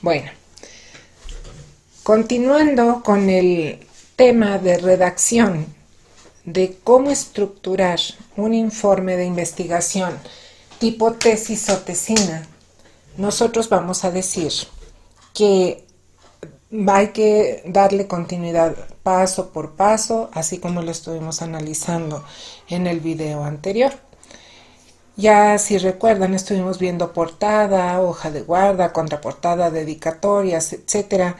Bueno, continuando con el tema de redacción de cómo estructurar un informe de investigación tipo tesis o tesina, nosotros vamos a decir que hay que darle continuidad paso por paso, así como lo estuvimos analizando en el video anterior. Ya si recuerdan, estuvimos viendo portada, hoja de guarda, contraportada, dedicatorias, etcétera.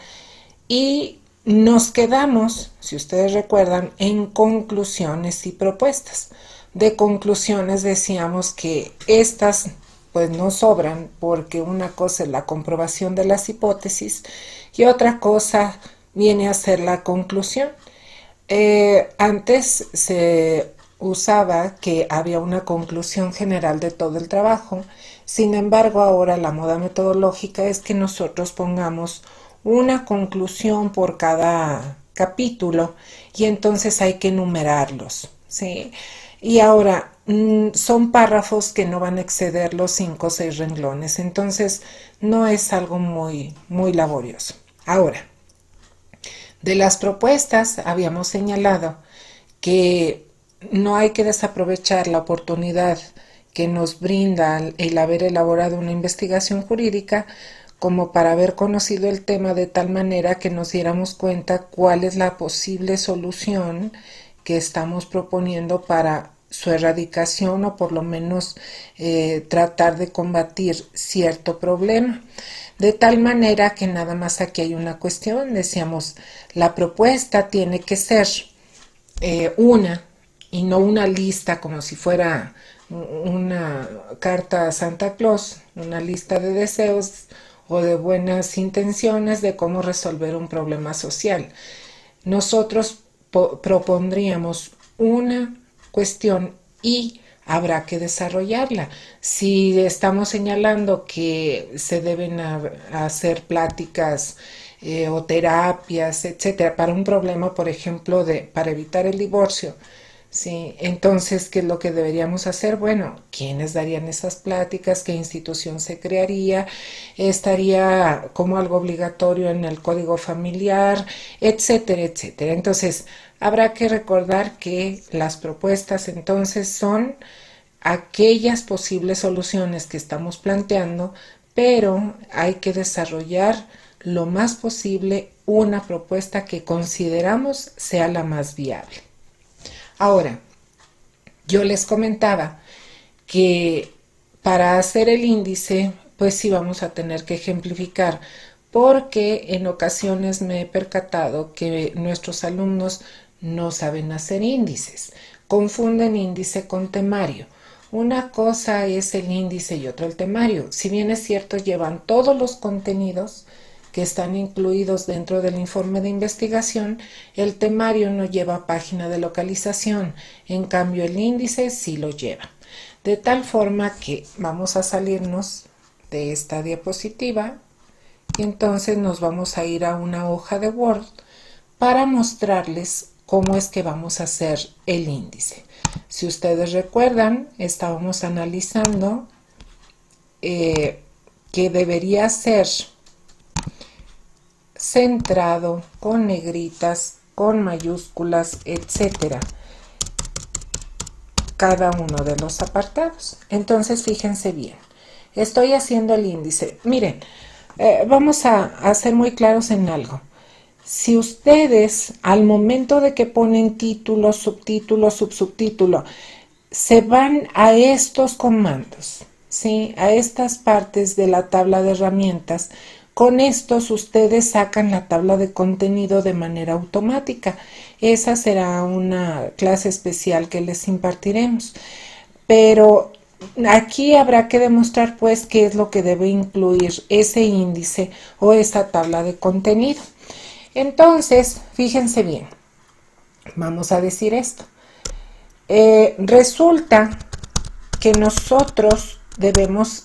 Y nos quedamos, si ustedes recuerdan, en conclusiones y propuestas. De conclusiones decíamos que estas pues no sobran, porque una cosa es la comprobación de las hipótesis y otra cosa viene a ser la conclusión. Antes se usaba que había una conclusión general de todo el trabajo. Sin embargo, ahora la moda metodológica es que nosotros pongamos una conclusión por cada capítulo y entonces hay que enumerarlos, ¿sí? Y ahora son párrafos que no van a exceder los 5 o 6 renglones, entonces no es algo muy laborioso. Ahora, de las propuestas habíamos señalado que no hay que desaprovechar la oportunidad que nos brinda el haber elaborado una investigación jurídica como para haber conocido el tema de tal manera que nos diéramos cuenta cuál es la posible solución que estamos proponiendo para su erradicación o por lo menos tratar de combatir cierto problema. De tal manera que nada más aquí hay una cuestión, decíamos, la propuesta tiene que ser una y no una lista como si fuera una carta a Santa Claus, una lista de deseos o de buenas intenciones de cómo resolver un problema social. Nosotros propondríamos una cuestión y habrá que desarrollarla. Si estamos señalando que se deben hacer pláticas o terapias, etcétera, para un problema, por ejemplo, para evitar el divorcio, sí, entonces, ¿qué es lo que deberíamos hacer? Bueno, ¿quiénes darían esas pláticas? ¿Qué institución se crearía? ¿Estaría como algo obligatorio en el código familiar? Etcétera, etcétera. Entonces, habrá que recordar que las propuestas entonces son aquellas posibles soluciones que estamos planteando, pero hay que desarrollar lo más posible una propuesta que consideramos sea la más viable. Ahora, yo les comentaba que para hacer el índice, pues sí vamos a tener que ejemplificar, porque en ocasiones me he percatado que nuestros alumnos no saben hacer índices, confunden índice con temario. Una cosa es el índice y otra el temario. Si bien es cierto, llevan todos los contenidos que están incluidos dentro del informe de investigación, el temario no lleva página de localización, en cambio el índice sí lo lleva. De tal forma que vamos a salirnos de esta diapositiva y entonces nos vamos a ir a una hoja de Word para mostrarles cómo es que vamos a hacer el índice. Si ustedes recuerdan, estábamos analizando que debería ser centrado, con negritas, con mayúsculas, etcétera, cada uno de los apartados. Entonces, fíjense bien, estoy haciendo el índice. Miren, vamos a ser muy claros en algo. Si ustedes, al momento de que ponen título, subtítulo, subsubtítulo, se van a estos comandos, ¿sí? A estas partes de la tabla de herramientas, con estos ustedes sacan la tabla de contenido de manera automática. Esa será una clase especial que les impartiremos. Pero aquí habrá que demostrar pues qué es lo que debe incluir ese índice o esa tabla de contenido. Entonces, fíjense bien, vamos a decir esto. Resulta que nosotros debemos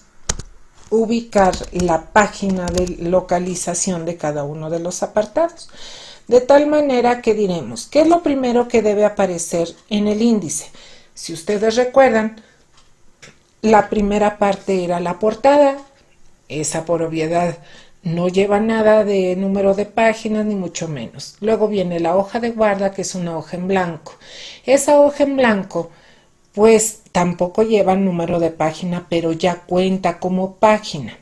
ubicar la página de localización de cada uno de los apartados. De tal manera que diremos, ¿qué es lo primero que debe aparecer en el índice? Si ustedes recuerdan, la primera parte era la portada. Esa por obviedad no lleva nada de número de páginas ni mucho menos. Luego viene la hoja de guarda, que es una hoja en blanco. Esa hoja en blanco pues tampoco lleva número de página, pero ya cuenta como página.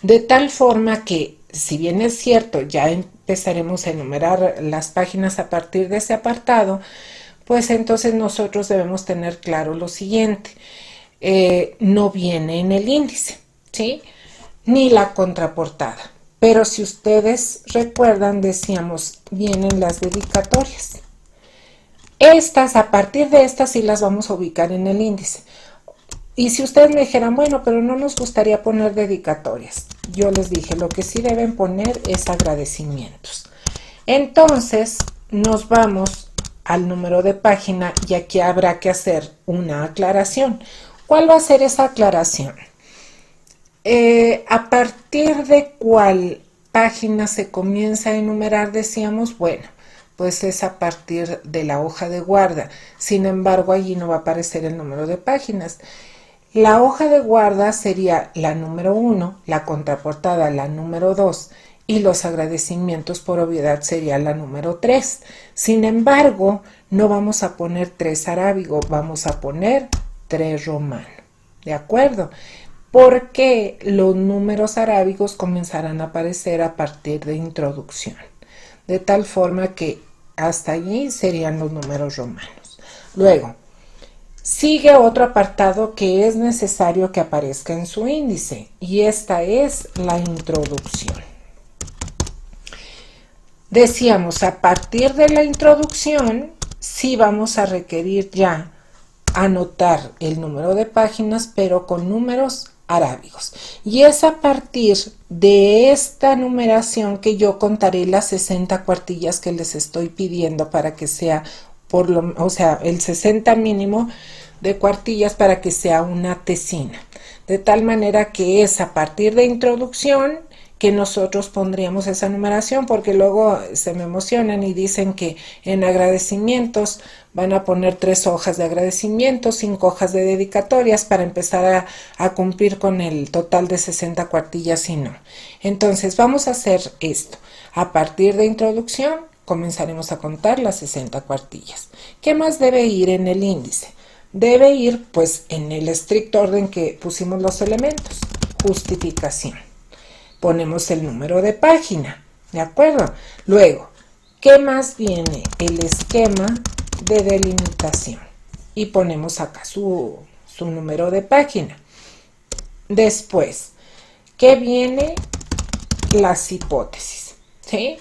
De tal forma que, si bien es cierto, ya empezaremos a enumerar las páginas a partir de ese apartado, pues entonces nosotros debemos tener claro lo siguiente. No viene en el índice, ¿sí? Ni la contraportada. Pero si ustedes recuerdan, decíamos, vienen las dedicatorias. A partir de estas sí las vamos a ubicar en el índice. Y si ustedes me dijeran, bueno, pero no nos gustaría poner dedicatorias, yo les dije, lo que sí deben poner es agradecimientos. Entonces, nos vamos al número de página y aquí habrá que hacer una aclaración. ¿Cuál va a ser esa aclaración? ¿A partir de cuál página se comienza a enumerar? Decíamos, bueno, pues es a partir de la hoja de guarda. Sin embargo, allí no va a aparecer el número de páginas. La hoja de guarda sería la número 1, la contraportada la número 2 y los agradecimientos por obviedad sería la número 3. Sin embargo, no vamos a poner 3 arábigo, vamos a poner 3 romano. ¿De acuerdo? Porque los números arábigos comenzarán a aparecer a partir de introducción. De tal forma que hasta allí serían los números romanos. Luego, sigue otro apartado que es necesario que aparezca en su índice y esta es la introducción. Decíamos, a partir de la introducción sí vamos a requerir ya anotar el número de páginas, pero con números arábigos. Y es a partir de esta numeración que yo contaré las 60 cuartillas que les estoy pidiendo para que sea el 60 mínimo de cuartillas para que sea una tesina. De tal manera que es a partir de introducción que nosotros pondríamos esa numeración, porque luego se me emocionan y dicen que en agradecimientos van a poner 3 hojas de agradecimiento, 5 hojas de dedicatorias para empezar a cumplir con el total de 60 cuartillas y no. Entonces vamos a hacer esto. A partir de introducción comenzaremos a contar las 60 cuartillas. ¿Qué más debe ir en el índice? Debe ir pues en el estricto orden que pusimos los elementos. Justificación. Ponemos el número de página, ¿de acuerdo? Luego, ¿qué más viene? El esquema de delimitación. Y ponemos acá su número de página. Después, ¿qué viene? Las hipótesis, ¿sí?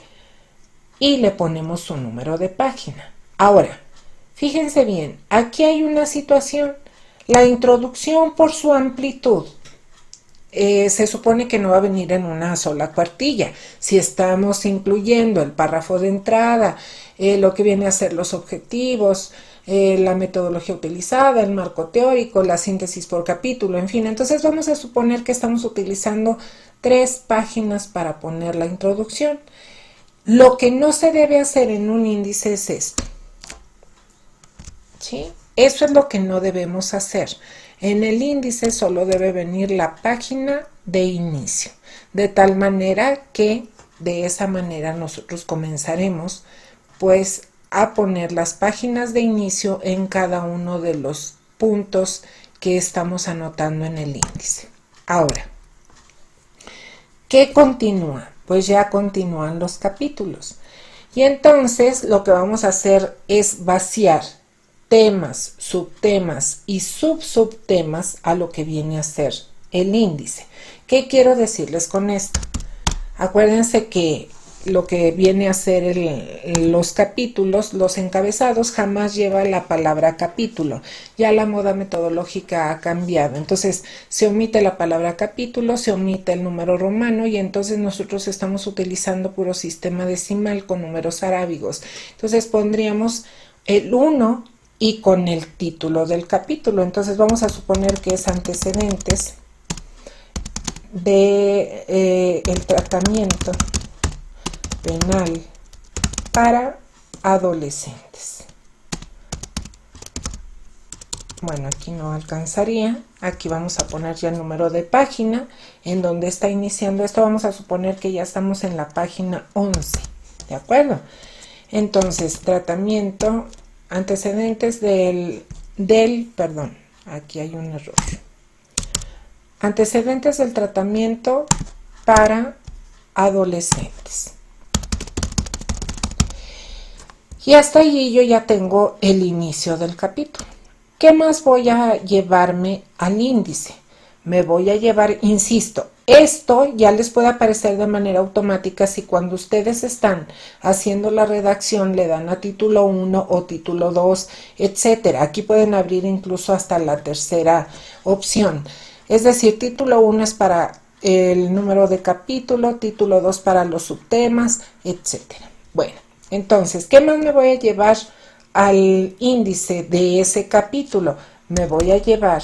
Y le ponemos su número de página. Ahora, fíjense bien, aquí hay una situación. La introducción por su amplitud. Se supone que no va a venir en una sola cuartilla. Si estamos incluyendo el párrafo de entrada, lo que viene a ser los objetivos, la metodología utilizada, el marco teórico, la síntesis por capítulo, en fin. Entonces vamos a suponer que estamos utilizando 3 páginas para poner la introducción. Lo que no se debe hacer en un índice es esto, ¿sí? Eso es lo que no debemos hacer. En el índice solo debe venir la página de inicio, de tal manera que de esa manera nosotros comenzaremos pues a poner las páginas de inicio en cada uno de los puntos que estamos anotando en el índice. Ahora, ¿qué continúa? Pues ya continúan los capítulos. Y entonces lo que vamos a hacer es vaciar temas, subtemas y subtemas a lo que viene a ser el índice. ¿Qué quiero decirles con esto? Acuérdense que lo que viene a ser los capítulos, los encabezados, jamás lleva la palabra capítulo. Ya la moda metodológica ha cambiado. Entonces se omite la palabra capítulo, se omite el número romano y entonces nosotros estamos utilizando puro sistema decimal con números arábigos. Entonces pondríamos el 1 y con el título del capítulo. Entonces vamos a suponer que es antecedentes de el tratamiento penal para adolescentes. Bueno, aquí no alcanzaría, Aquí vamos a poner ya el número de página en donde está iniciando esto. Vamos a suponer que ya estamos en la página 11, ¿de acuerdo? Entonces, tratamiento, antecedentes perdón, aquí hay un error. Antecedentes del tratamiento para adolescentes. Y hasta allí yo ya tengo el inicio del capítulo. ¿Qué más voy a llevarme al índice? Me voy a llevar, insisto, esto ya les puede aparecer de manera automática si cuando ustedes están haciendo la redacción le dan a título 1 o título 2, etcétera. Aquí pueden abrir incluso hasta la tercera opción. Es decir, título 1 es para el número de capítulo, título 2 para los subtemas, etcétera. Bueno, entonces, ¿qué más me voy a llevar al índice de ese capítulo? Me voy a llevar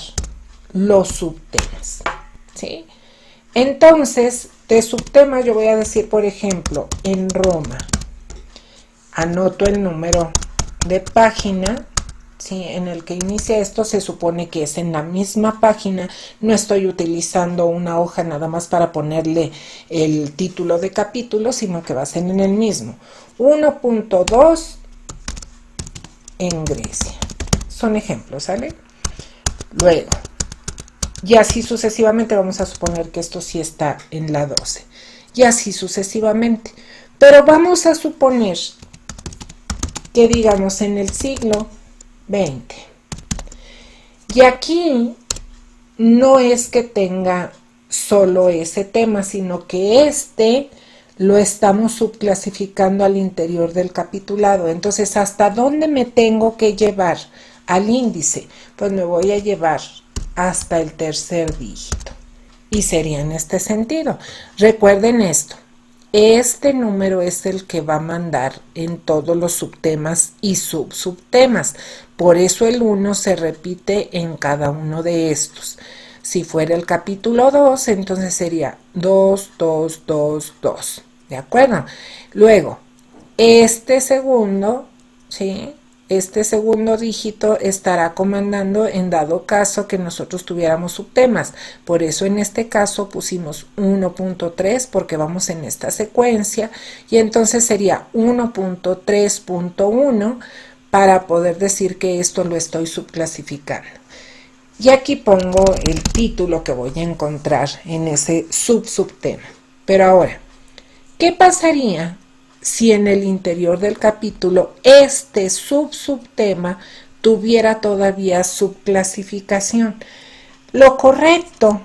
los subtemas, ¿sí? Entonces, de subtemas yo voy a decir, por ejemplo, en Roma, anoto el número de página, ¿sí?, en el que inicia esto. Se supone que es en la misma página, no estoy utilizando una hoja nada más para ponerle el título de capítulo, sino que va a ser en el mismo. 1.2 en Grecia. Son ejemplos, ¿sale? Luego, y así sucesivamente, vamos a suponer que esto sí está en la 12. Y así sucesivamente. Pero vamos a suponer que digamos en el siglo XX. Y aquí no es que tenga solo ese tema, sino que este lo estamos subclasificando al interior del capitulado. Entonces, ¿hasta dónde me tengo que llevar al índice? Pues me voy a llevar hasta el tercer dígito. Y sería en este sentido. Recuerden esto. Este número es el que va a mandar en todos los subtemas y subtemas. Por eso el 1 se repite en cada uno de estos. Si fuera el capítulo 2, entonces sería 2, 2, 2, 2. ¿De acuerdo? Luego, este segundo, ¿sí?, este segundo dígito estará comandando en dado caso que nosotros tuviéramos subtemas. Por eso en este caso pusimos 1.3 porque vamos en esta secuencia, y entonces sería 1.3.1 para poder decir que esto lo estoy subclasificando. Y aquí pongo el título que voy a encontrar en ese subtema. Pero ahora, ¿qué pasaría si en el interior del capítulo este subtema tuviera todavía subclasificación? Lo correcto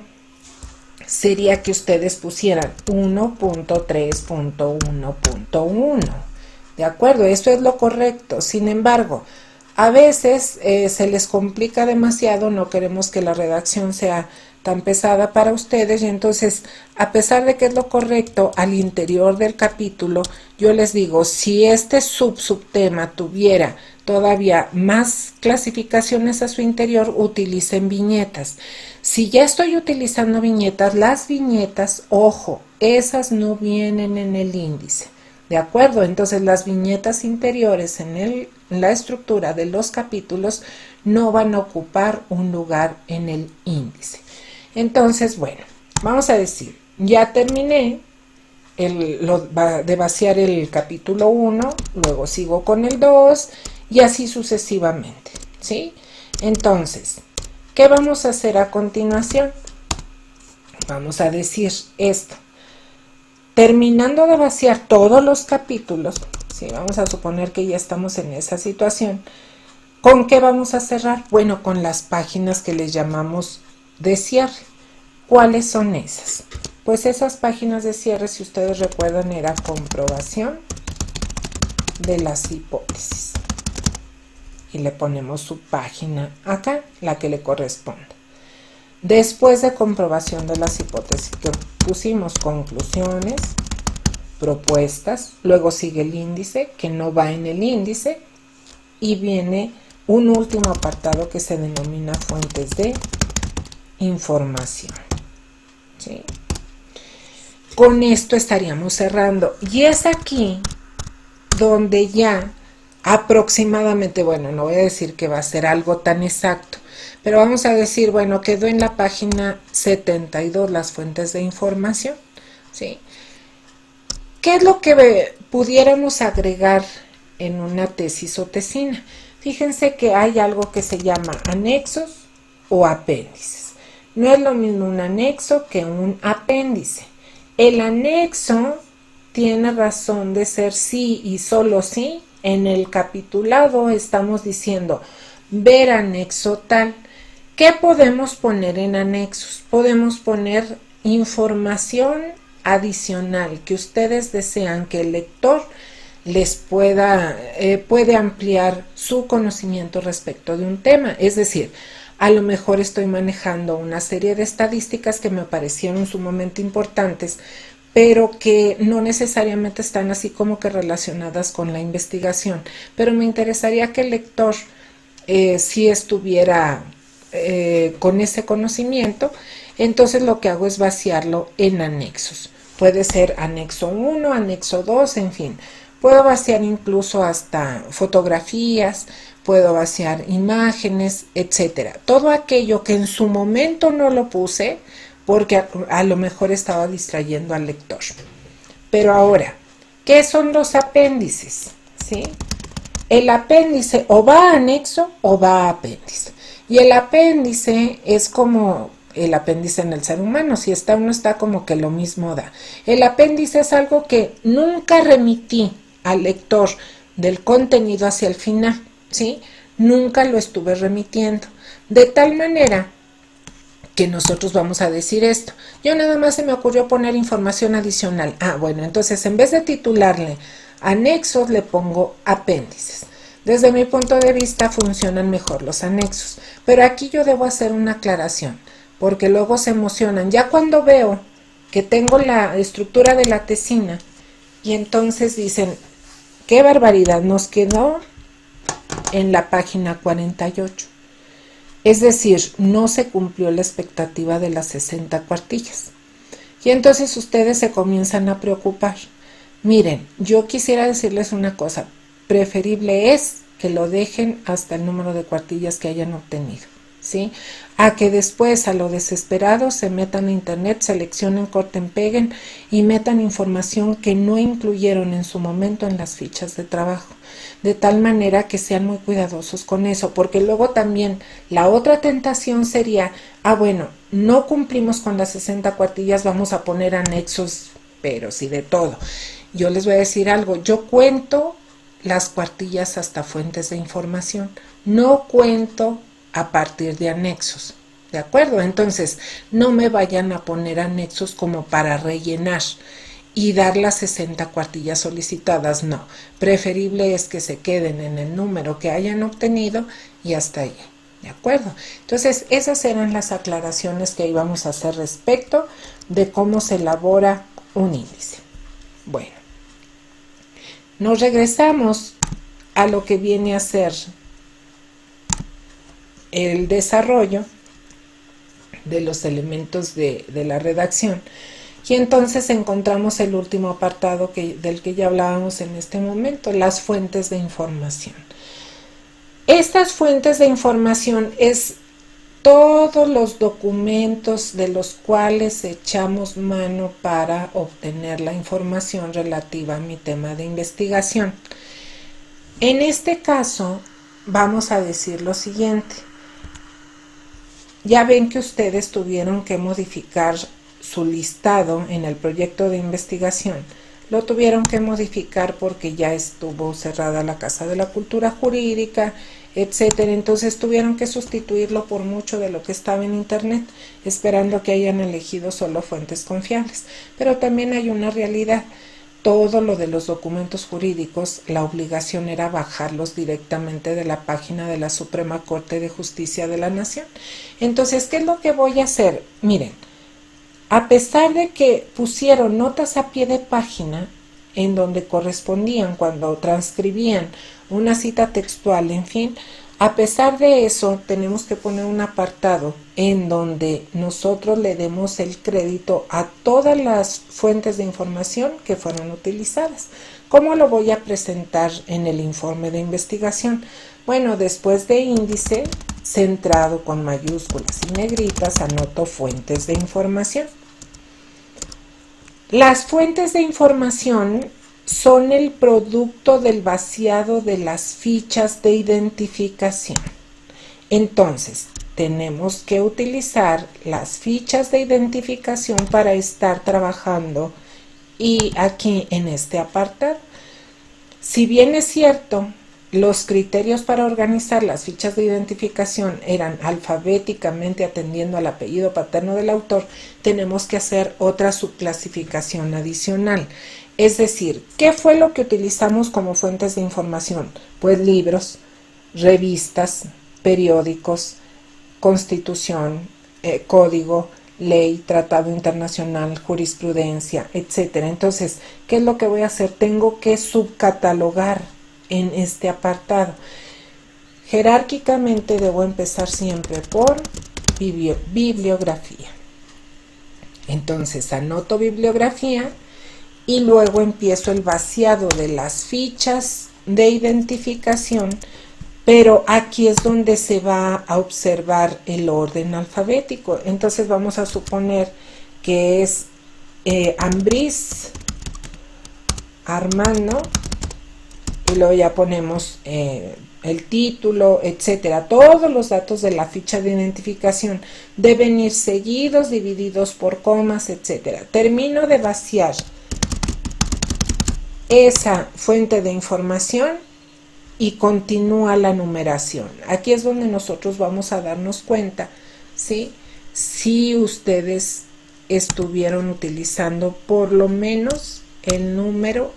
sería que ustedes pusieran 1.3.1.1. ¿De acuerdo? Eso es lo correcto. Sin embargo, a veces se les complica demasiado, no queremos que la redacción sea tan pesada para ustedes, y entonces, a pesar de que es lo correcto, al interior del capítulo, yo les digo, si este subtema tuviera todavía más clasificaciones a su interior, utilicen viñetas. Si ya estoy utilizando viñetas, las viñetas, ojo, esas no vienen en el índice. ¿De acuerdo? Entonces las viñetas interiores en la estructura de los capítulos no van a ocupar un lugar en el índice. Entonces, bueno, vamos a decir, ya terminé de vaciar el capítulo 1, luego sigo con el 2 y así sucesivamente, ¿sí? Entonces, ¿qué vamos a hacer a continuación? Vamos a decir esto. Terminando de vaciar todos los capítulos, ¿sí?, vamos a suponer que ya estamos en esa situación. ¿Con qué vamos a cerrar? Bueno, con las páginas que les llamamos de cierre. ¿Cuáles son esas? Pues esas páginas de cierre, si ustedes recuerdan, era comprobación de las hipótesis. Y le ponemos su página acá, la que le corresponde. Después de comprobación de las hipótesis, que pusimos conclusiones, propuestas, luego sigue el índice, que no va en el índice, y viene un último apartado que se denomina fuentes de información. ¿Sí? Con esto estaríamos cerrando. Y es aquí donde ya aproximadamente, bueno, no voy a decir que va a ser algo tan exacto, pero vamos a decir, bueno, quedó en la página 72 las fuentes de información, ¿sí? ¿Qué es lo que pudiéramos agregar en una tesis o tesina? Fíjense que hay algo que se llama anexos o apéndices. No es lo mismo un anexo que un apéndice. El anexo tiene razón de ser sí y solo sí. En el capitulado estamos diciendo ver anexo tal. ¿Qué podemos poner en anexos? Podemos poner información adicional que ustedes desean que el lector les puede ampliar su conocimiento respecto de un tema. Es decir, a lo mejor estoy manejando una serie de estadísticas que me parecieron sumamente importantes, pero que no necesariamente están así como que relacionadas con la investigación. Pero me interesaría que el lector si estuviera con ese conocimiento, entonces lo que hago es vaciarlo en anexos. Puede ser anexo 1, anexo 2, en fin. Puedo vaciar incluso hasta fotografías, puedo vaciar imágenes, etcétera. Todo aquello que en su momento no lo puse porque a lo mejor estaba distrayendo al lector. Pero ahora, ¿qué son los apéndices? ¿Sí? El apéndice o va a anexo o va a apéndice. Y el apéndice es como el apéndice en el ser humano, si está o no está, como que lo mismo da. El apéndice es algo que nunca remití al lector del contenido hacia el final, ¿sí? Nunca lo estuve remitiendo. De tal manera que nosotros vamos a decir esto. Yo nada más se me ocurrió poner información adicional. Bueno, entonces en vez de titularle anexos, le pongo apéndices. Desde mi punto de vista funcionan mejor los anexos, pero aquí yo debo hacer una aclaración, porque luego se emocionan. Ya cuando veo que tengo la estructura de la tesina y entonces dicen, qué barbaridad, nos quedó en la página 48. Es decir, no se cumplió la expectativa de las 60 cuartillas. Y entonces ustedes se comienzan a preocupar. Miren, yo quisiera decirles una cosa, preferible es que lo dejen hasta el número de cuartillas que hayan obtenido, ¿sí? A que después, a lo desesperado, se metan a internet, seleccionen, corten, peguen y metan información que no incluyeron en su momento en las fichas de trabajo. De tal manera que sean muy cuidadosos con eso, porque luego también la otra tentación sería, bueno, no cumplimos con las 60 cuartillas, vamos a poner anexos, pero sí de todo. Yo les voy a decir algo, yo cuento las cuartillas hasta fuentes de información, no cuento a partir de anexos, ¿de acuerdo? Entonces, no me vayan a poner anexos como para rellenar y dar las 60 cuartillas solicitadas, no. Preferible es que se queden en el número que hayan obtenido y hasta ahí, ¿de acuerdo? Entonces, esas eran las aclaraciones que íbamos a hacer respecto de cómo se elabora un índice. Bueno, nos regresamos a lo que viene a ser el desarrollo de los elementos de la redacción. Y entonces encontramos el último apartado del que ya hablábamos en este momento, las fuentes de información. Estas fuentes de información es todos los documentos de los cuales echamos mano para obtener la información relativa a mi tema de investigación. En este caso, vamos a decir lo siguiente. Ya ven que ustedes tuvieron que modificar su listado en el proyecto de investigación. Lo tuvieron que modificar porque ya estuvo cerrada la Casa de la Cultura Jurídica, etcétera. Entonces tuvieron que sustituirlo por mucho de lo que estaba en internet, esperando que hayan elegido solo fuentes confiables. Pero también hay una realidad. Todo lo de los documentos jurídicos, la obligación era bajarlos directamente de la página de la Suprema Corte de Justicia de la Nación. Entonces, ¿qué es lo que voy a hacer? Miren, a pesar de que pusieron notas a pie de página en donde correspondían cuando transcribían una cita textual, en fin, a pesar de eso tenemos que poner un apartado en donde nosotros le demos el crédito a todas las fuentes de información que fueron utilizadas. ¿Cómo lo voy a presentar en el informe de investigación? Bueno, después de índice centrado con mayúsculas y negritas, anoto fuentes de información. Las fuentes de información son el producto del vaciado de las fichas de identificación. Entonces, tenemos que utilizar las fichas de identificación para estar trabajando y aquí en este apartado. Si bien es cierto, los criterios para organizar las fichas de identificación eran alfabéticamente atendiendo al apellido paterno del autor, tenemos que hacer otra subclasificación adicional. Es decir, ¿qué fue lo que utilizamos como fuentes de información? Pues libros, revistas, periódicos, constitución, código, ley, tratado internacional, jurisprudencia, etcétera. Entonces, ¿qué es lo que voy a hacer? Tengo que subcatalogar en este apartado. Jerárquicamente debo empezar siempre por bibliografía. Entonces, anoto bibliografía y luego empiezo el vaciado de las fichas de identificación, pero aquí es donde se va a observar el orden alfabético. Entonces vamos a suponer que es Ambriz, Armando, y luego ya ponemos el título, etcétera. Todos los datos de la ficha de identificación deben ir seguidos, divididos por comas, etcétera. Termino de vaciar esa fuente de información y continúa la numeración. Aquí es donde nosotros vamos a darnos cuenta, ¿sí?, si ustedes estuvieron utilizando por lo menos el número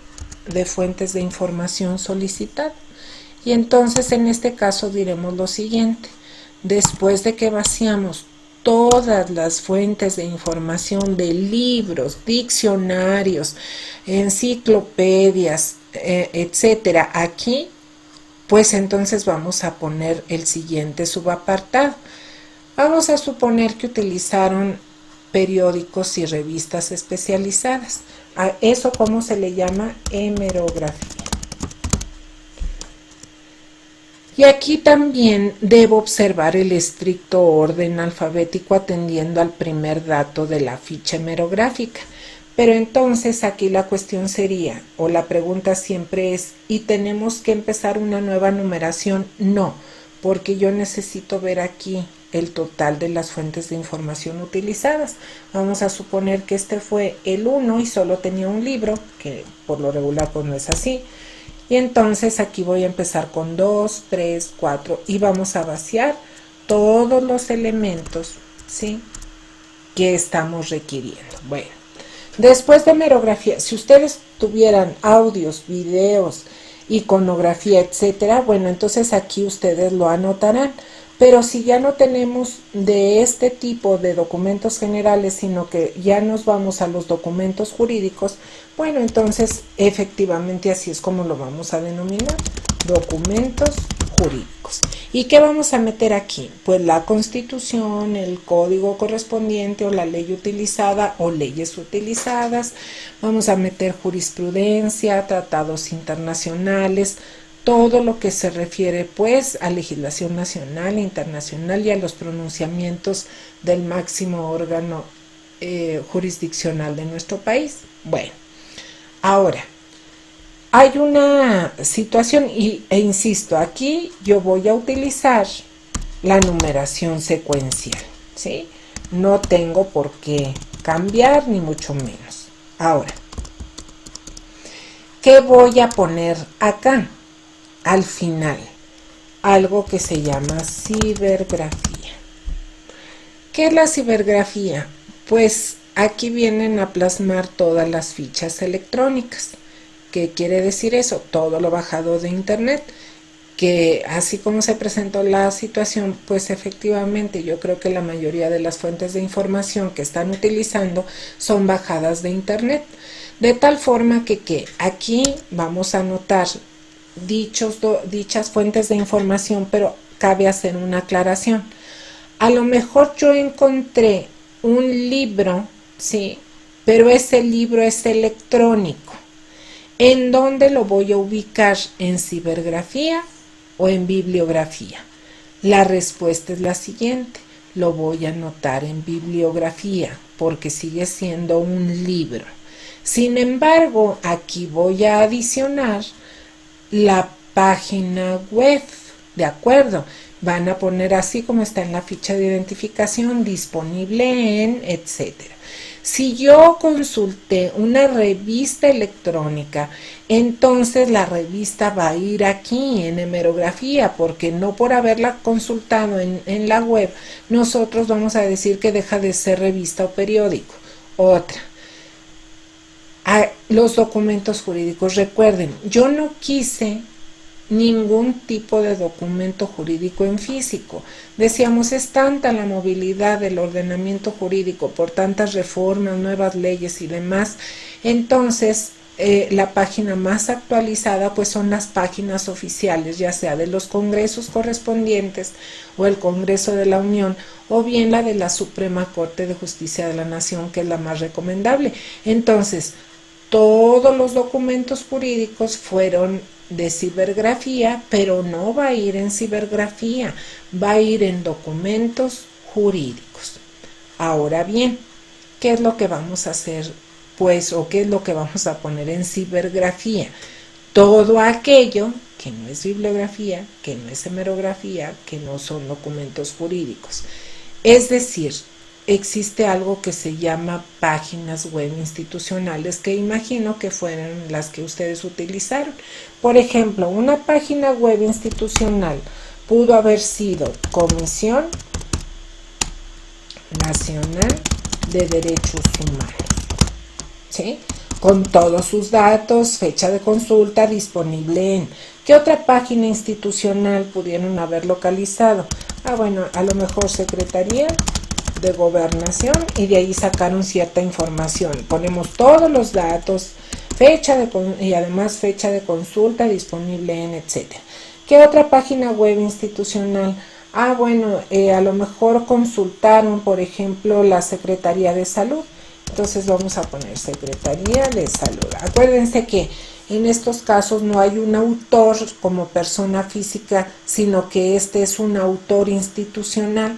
de fuentes de información solicitado. Y entonces en este caso diremos lo siguiente: después de que vaciamos todas las fuentes de información de libros, diccionarios, enciclopedias, etcétera, aquí, pues entonces vamos a poner el siguiente subapartado. Vamos a suponer que utilizaron periódicos y revistas especializadas. A eso, ¿cómo se le llama? Hemerografía. Y aquí también debo observar el estricto orden alfabético atendiendo al primer dato de la ficha hemerográfica. Pero entonces aquí la cuestión sería, o la pregunta siempre es, ¿y tenemos que empezar una nueva numeración? No, porque yo necesito ver aquí el total de las fuentes de información utilizadas. Vamos a suponer que este fue el 1 y solo tenía un libro, que por lo regular pues no es así. Y entonces aquí voy a empezar con 2, 3, 4 y vamos a vaciar todos los elementos, ¿sí?, que estamos requiriendo. Bueno, después de hemerografía, si ustedes tuvieran audios, videos, iconografía, etcétera, bueno, entonces aquí ustedes lo anotarán. Pero si ya no tenemos de este tipo de documentos generales, sino que ya nos vamos a los documentos jurídicos, bueno, entonces efectivamente así es como lo vamos a denominar, documentos jurídicos. ¿Y qué vamos a meter aquí? Pues la Constitución, el código correspondiente o la ley utilizada o leyes utilizadas. Vamos a meter jurisprudencia, tratados internacionales, todo lo que se refiere pues a legislación nacional e internacional y a los pronunciamientos del máximo órgano jurisdiccional de nuestro país. Bueno, ahora hay una situación e insisto, aquí yo voy a utilizar la numeración secuencial, ¿sí? No tengo por qué cambiar ni mucho menos. Ahora, ¿qué voy a poner acá? Al final, algo que se llama cibergrafía. ¿Qué es la cibergrafía? Pues aquí vienen a plasmar todas las fichas electrónicas. ¿Qué quiere decir eso? Todo lo bajado de internet, que así como se presentó la situación, pues efectivamente yo creo que la mayoría de las fuentes de información que están utilizando son bajadas de internet, de tal forma que aquí vamos a anotar dichas fuentes de información, pero cabe hacer una aclaración. A lo mejor yo encontré un libro, ¿sí?, pero ese libro es electrónico. ¿En dónde lo voy a ubicar? ¿En cibergrafía o en bibliografía? La respuesta es la siguiente. Lo voy a anotar en bibliografía porque sigue siendo un libro. Sin embargo, aquí voy a adicionar la página web, ¿de acuerdo? Van a poner así como está en la ficha de identificación, disponible en, etcétera. Si yo consulté una revista electrónica, entonces la revista va a ir aquí en hemerografía, porque no por haberla consultado en la web, nosotros vamos a decir que deja de ser revista o periódico. Otra. Los documentos jurídicos. Recuerden, yo no quise ningún tipo de documento jurídico en físico. Decíamos, es tanta la movilidad del ordenamiento jurídico por tantas reformas, nuevas leyes y demás. Entonces, la página más actualizada pues son las páginas oficiales, ya sea de los congresos correspondientes o el Congreso de la Unión, o bien la de la Suprema Corte de Justicia de la Nación, que es la más recomendable. Entonces, todos los documentos jurídicos fueron de cibergrafía, pero no va a ir en cibergrafía, va a ir en documentos jurídicos. Ahora bien, ¿qué es lo que vamos a hacer? Pues, o qué es lo que vamos a poner en cibergrafía. Todo aquello que no es bibliografía, que no es hemerografía, que no son documentos jurídicos. Es decir, existe algo que se llama páginas web institucionales, que imagino que fueron las que ustedes utilizaron. Por ejemplo, una página web institucional pudo haber sido Comisión Nacional de Derechos Humanos, ¿sí? Con todos sus datos, fecha de consulta, disponible en. ¿Qué otra página institucional pudieron haber localizado? Bueno, a lo mejor Secretaría de Gobernación, y de ahí sacaron cierta información. Ponemos todos los datos, y además fecha de consulta, disponible en, etcétera. ¿Qué otra página web institucional? Bueno, a lo mejor consultaron, por ejemplo, la Secretaría de Salud. Entonces vamos a poner Secretaría de Salud. Acuérdense que en estos casos no hay un autor como persona física, sino que este es un autor institucional.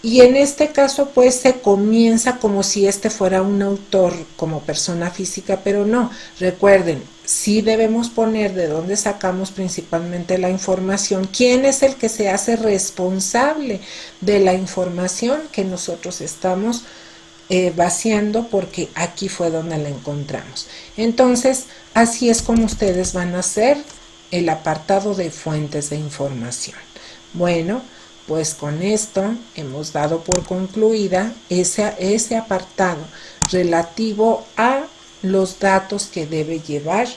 Y en este caso pues se comienza como si este fuera un autor como persona física, pero no. Recuerden, sí debemos poner de dónde sacamos principalmente la información, quién es el que se hace responsable de la información que nosotros estamos vaciando, porque aquí fue donde la encontramos. Entonces, así es como ustedes van a hacer el apartado de fuentes de información. Bueno, pues con esto hemos dado por concluida ese apartado relativo a los datos que debe llevar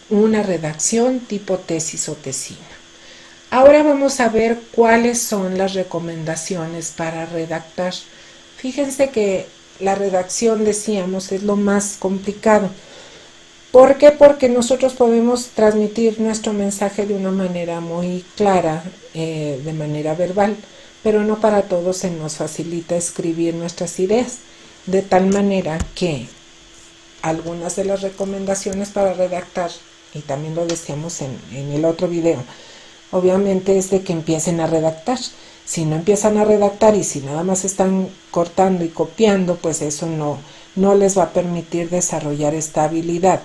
una redacción tipo tesis o tesina. Ahora vamos a ver cuáles son las recomendaciones para redactar. Fíjense que la redacción, decíamos, es lo más complicado. ¿Por qué? Porque nosotros podemos transmitir nuestro mensaje de una manera muy clara, de manera verbal, pero no para todos se nos facilita escribir nuestras ideas, de tal manera que algunas de las recomendaciones para redactar, y también lo decíamos en el otro video, obviamente es de que empiecen a redactar. Si no empiezan a redactar y si nada más están cortando y copiando, pues eso no les va a permitir desarrollar esta habilidad.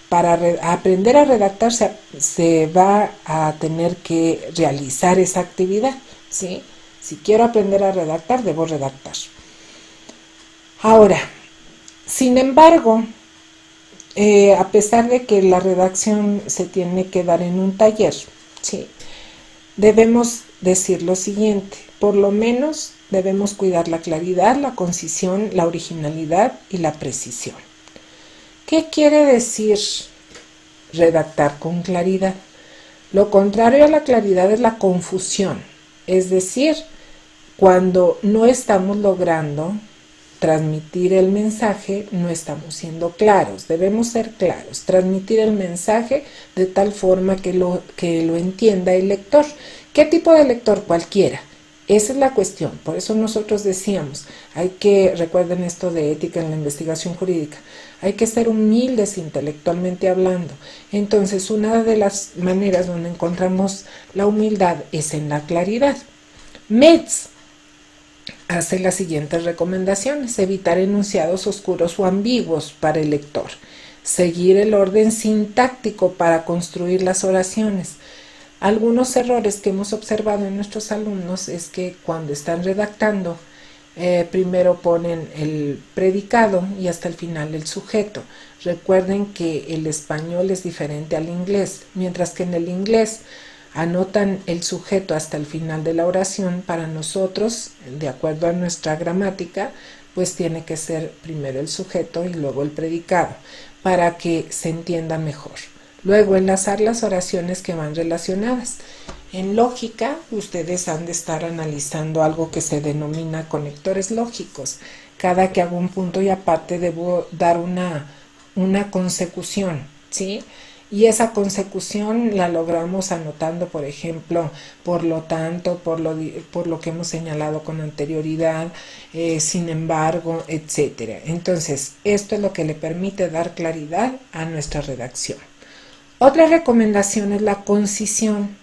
Para aprender a redactar se va a tener que realizar esa actividad, ¿sí? Si quiero aprender a redactar, debo redactar. Ahora, sin embargo, a pesar de que la redacción se tiene que dar en un taller, ¿sí?, debemos decir lo siguiente: por lo menos debemos cuidar la claridad, la concisión, la originalidad y la precisión. ¿Qué quiere decir redactar con claridad? Lo contrario a la claridad es la confusión, es decir, cuando no estamos logrando transmitir el mensaje, no estamos siendo claros. Debemos ser claros, transmitir el mensaje de tal forma que lo entienda el lector. ¿Qué tipo de lector? Cualquiera. Esa es la cuestión. Por eso nosotros decíamos, recuerden esto de ética en la investigación jurídica, hay que ser humildes intelectualmente hablando. Entonces, una de las maneras donde encontramos la humildad es en la claridad. METS hace las siguientes recomendaciones: evitar enunciados oscuros o ambiguos para el lector, seguir el orden sintáctico para construir las oraciones. Algunos errores que hemos observado en nuestros alumnos es que cuando están redactando, primero ponen el predicado y hasta el final el sujeto. Recuerden que el español es diferente al inglés, mientras que en el inglés anotan el sujeto hasta el final de la oración. Para nosotros, de acuerdo a nuestra gramática, pues tiene que ser primero el sujeto y luego el predicado, para que se entienda mejor. Luego, enlazar las oraciones que van relacionadas. En lógica, ustedes han de estar analizando algo que se denomina conectores lógicos. Cada que hago un punto y aparte debo dar una consecución, ¿sí? Y esa consecución la logramos anotando, por ejemplo, por lo tanto, por lo que hemos señalado con anterioridad, sin embargo, etcétera. Entonces, esto es lo que le permite dar claridad a nuestra redacción. Otra recomendación es la concisión.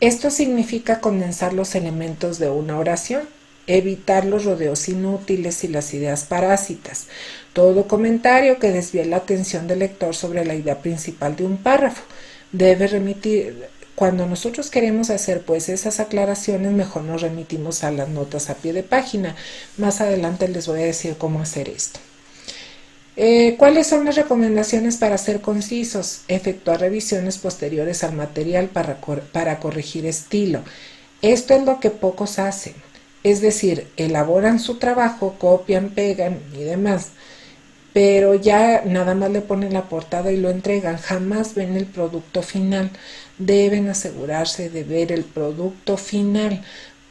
Esto significa condensar los elementos de una oración, evitar los rodeos inútiles y las ideas parásitas. Todo comentario que desvíe la atención del lector sobre la idea principal de un párrafo debe remitir. Cuando nosotros queremos hacer pues esas aclaraciones, mejor nos remitimos a las notas a pie de página. Más adelante les voy a decir cómo hacer esto. ¿Cuáles son las recomendaciones para ser concisos? Efectuar revisiones posteriores al material para corregir estilo. Esto es lo que pocos hacen. Es decir, elaboran su trabajo, copian, pegan y demás, pero ya nada más le ponen la portada y lo entregan. Jamás ven el producto final. Deben asegurarse de ver el producto final,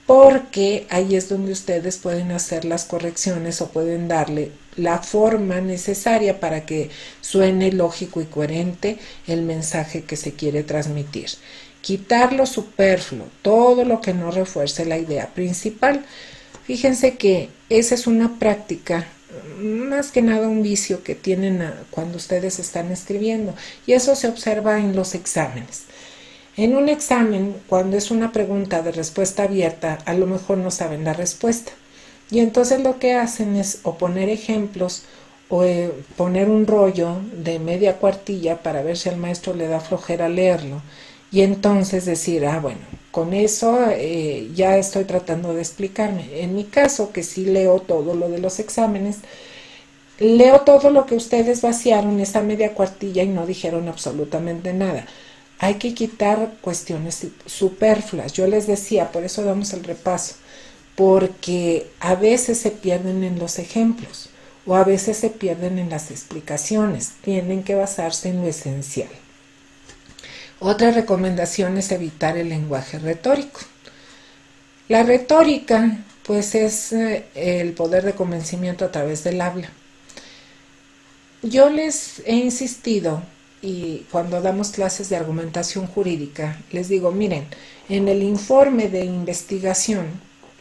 porque ahí es donde ustedes pueden hacer las correcciones o pueden darle la forma necesaria para que suene lógico y coherente el mensaje que se quiere transmitir. Quitar lo superfluo, todo lo que no refuerce la idea principal. Fíjense que esa es una práctica, más que nada un vicio que tienen cuando ustedes están escribiendo, y eso se observa en los exámenes. En un examen, cuando es una pregunta de respuesta abierta, a lo mejor no saben la respuesta. Y entonces lo que hacen es o poner ejemplos o poner un rollo de media cuartilla para ver si al maestro le da flojera leerlo. Y entonces decir, bueno, con eso ya estoy tratando de explicarme. En mi caso, que sí leo todo lo de los exámenes, leo todo lo que ustedes vaciaron esa media cuartilla y no dijeron absolutamente nada. Hay que quitar cuestiones superfluas. Yo les decía, por eso damos el repaso, porque a veces se pierden en los ejemplos o a veces se pierden en las explicaciones. Tienen que basarse en lo esencial. Otra recomendación es evitar el lenguaje retórico. La retórica, pues, es el poder de convencimiento a través del habla. Yo les he insistido, y cuando damos clases de argumentación jurídica, les digo, miren, en el informe de investigación,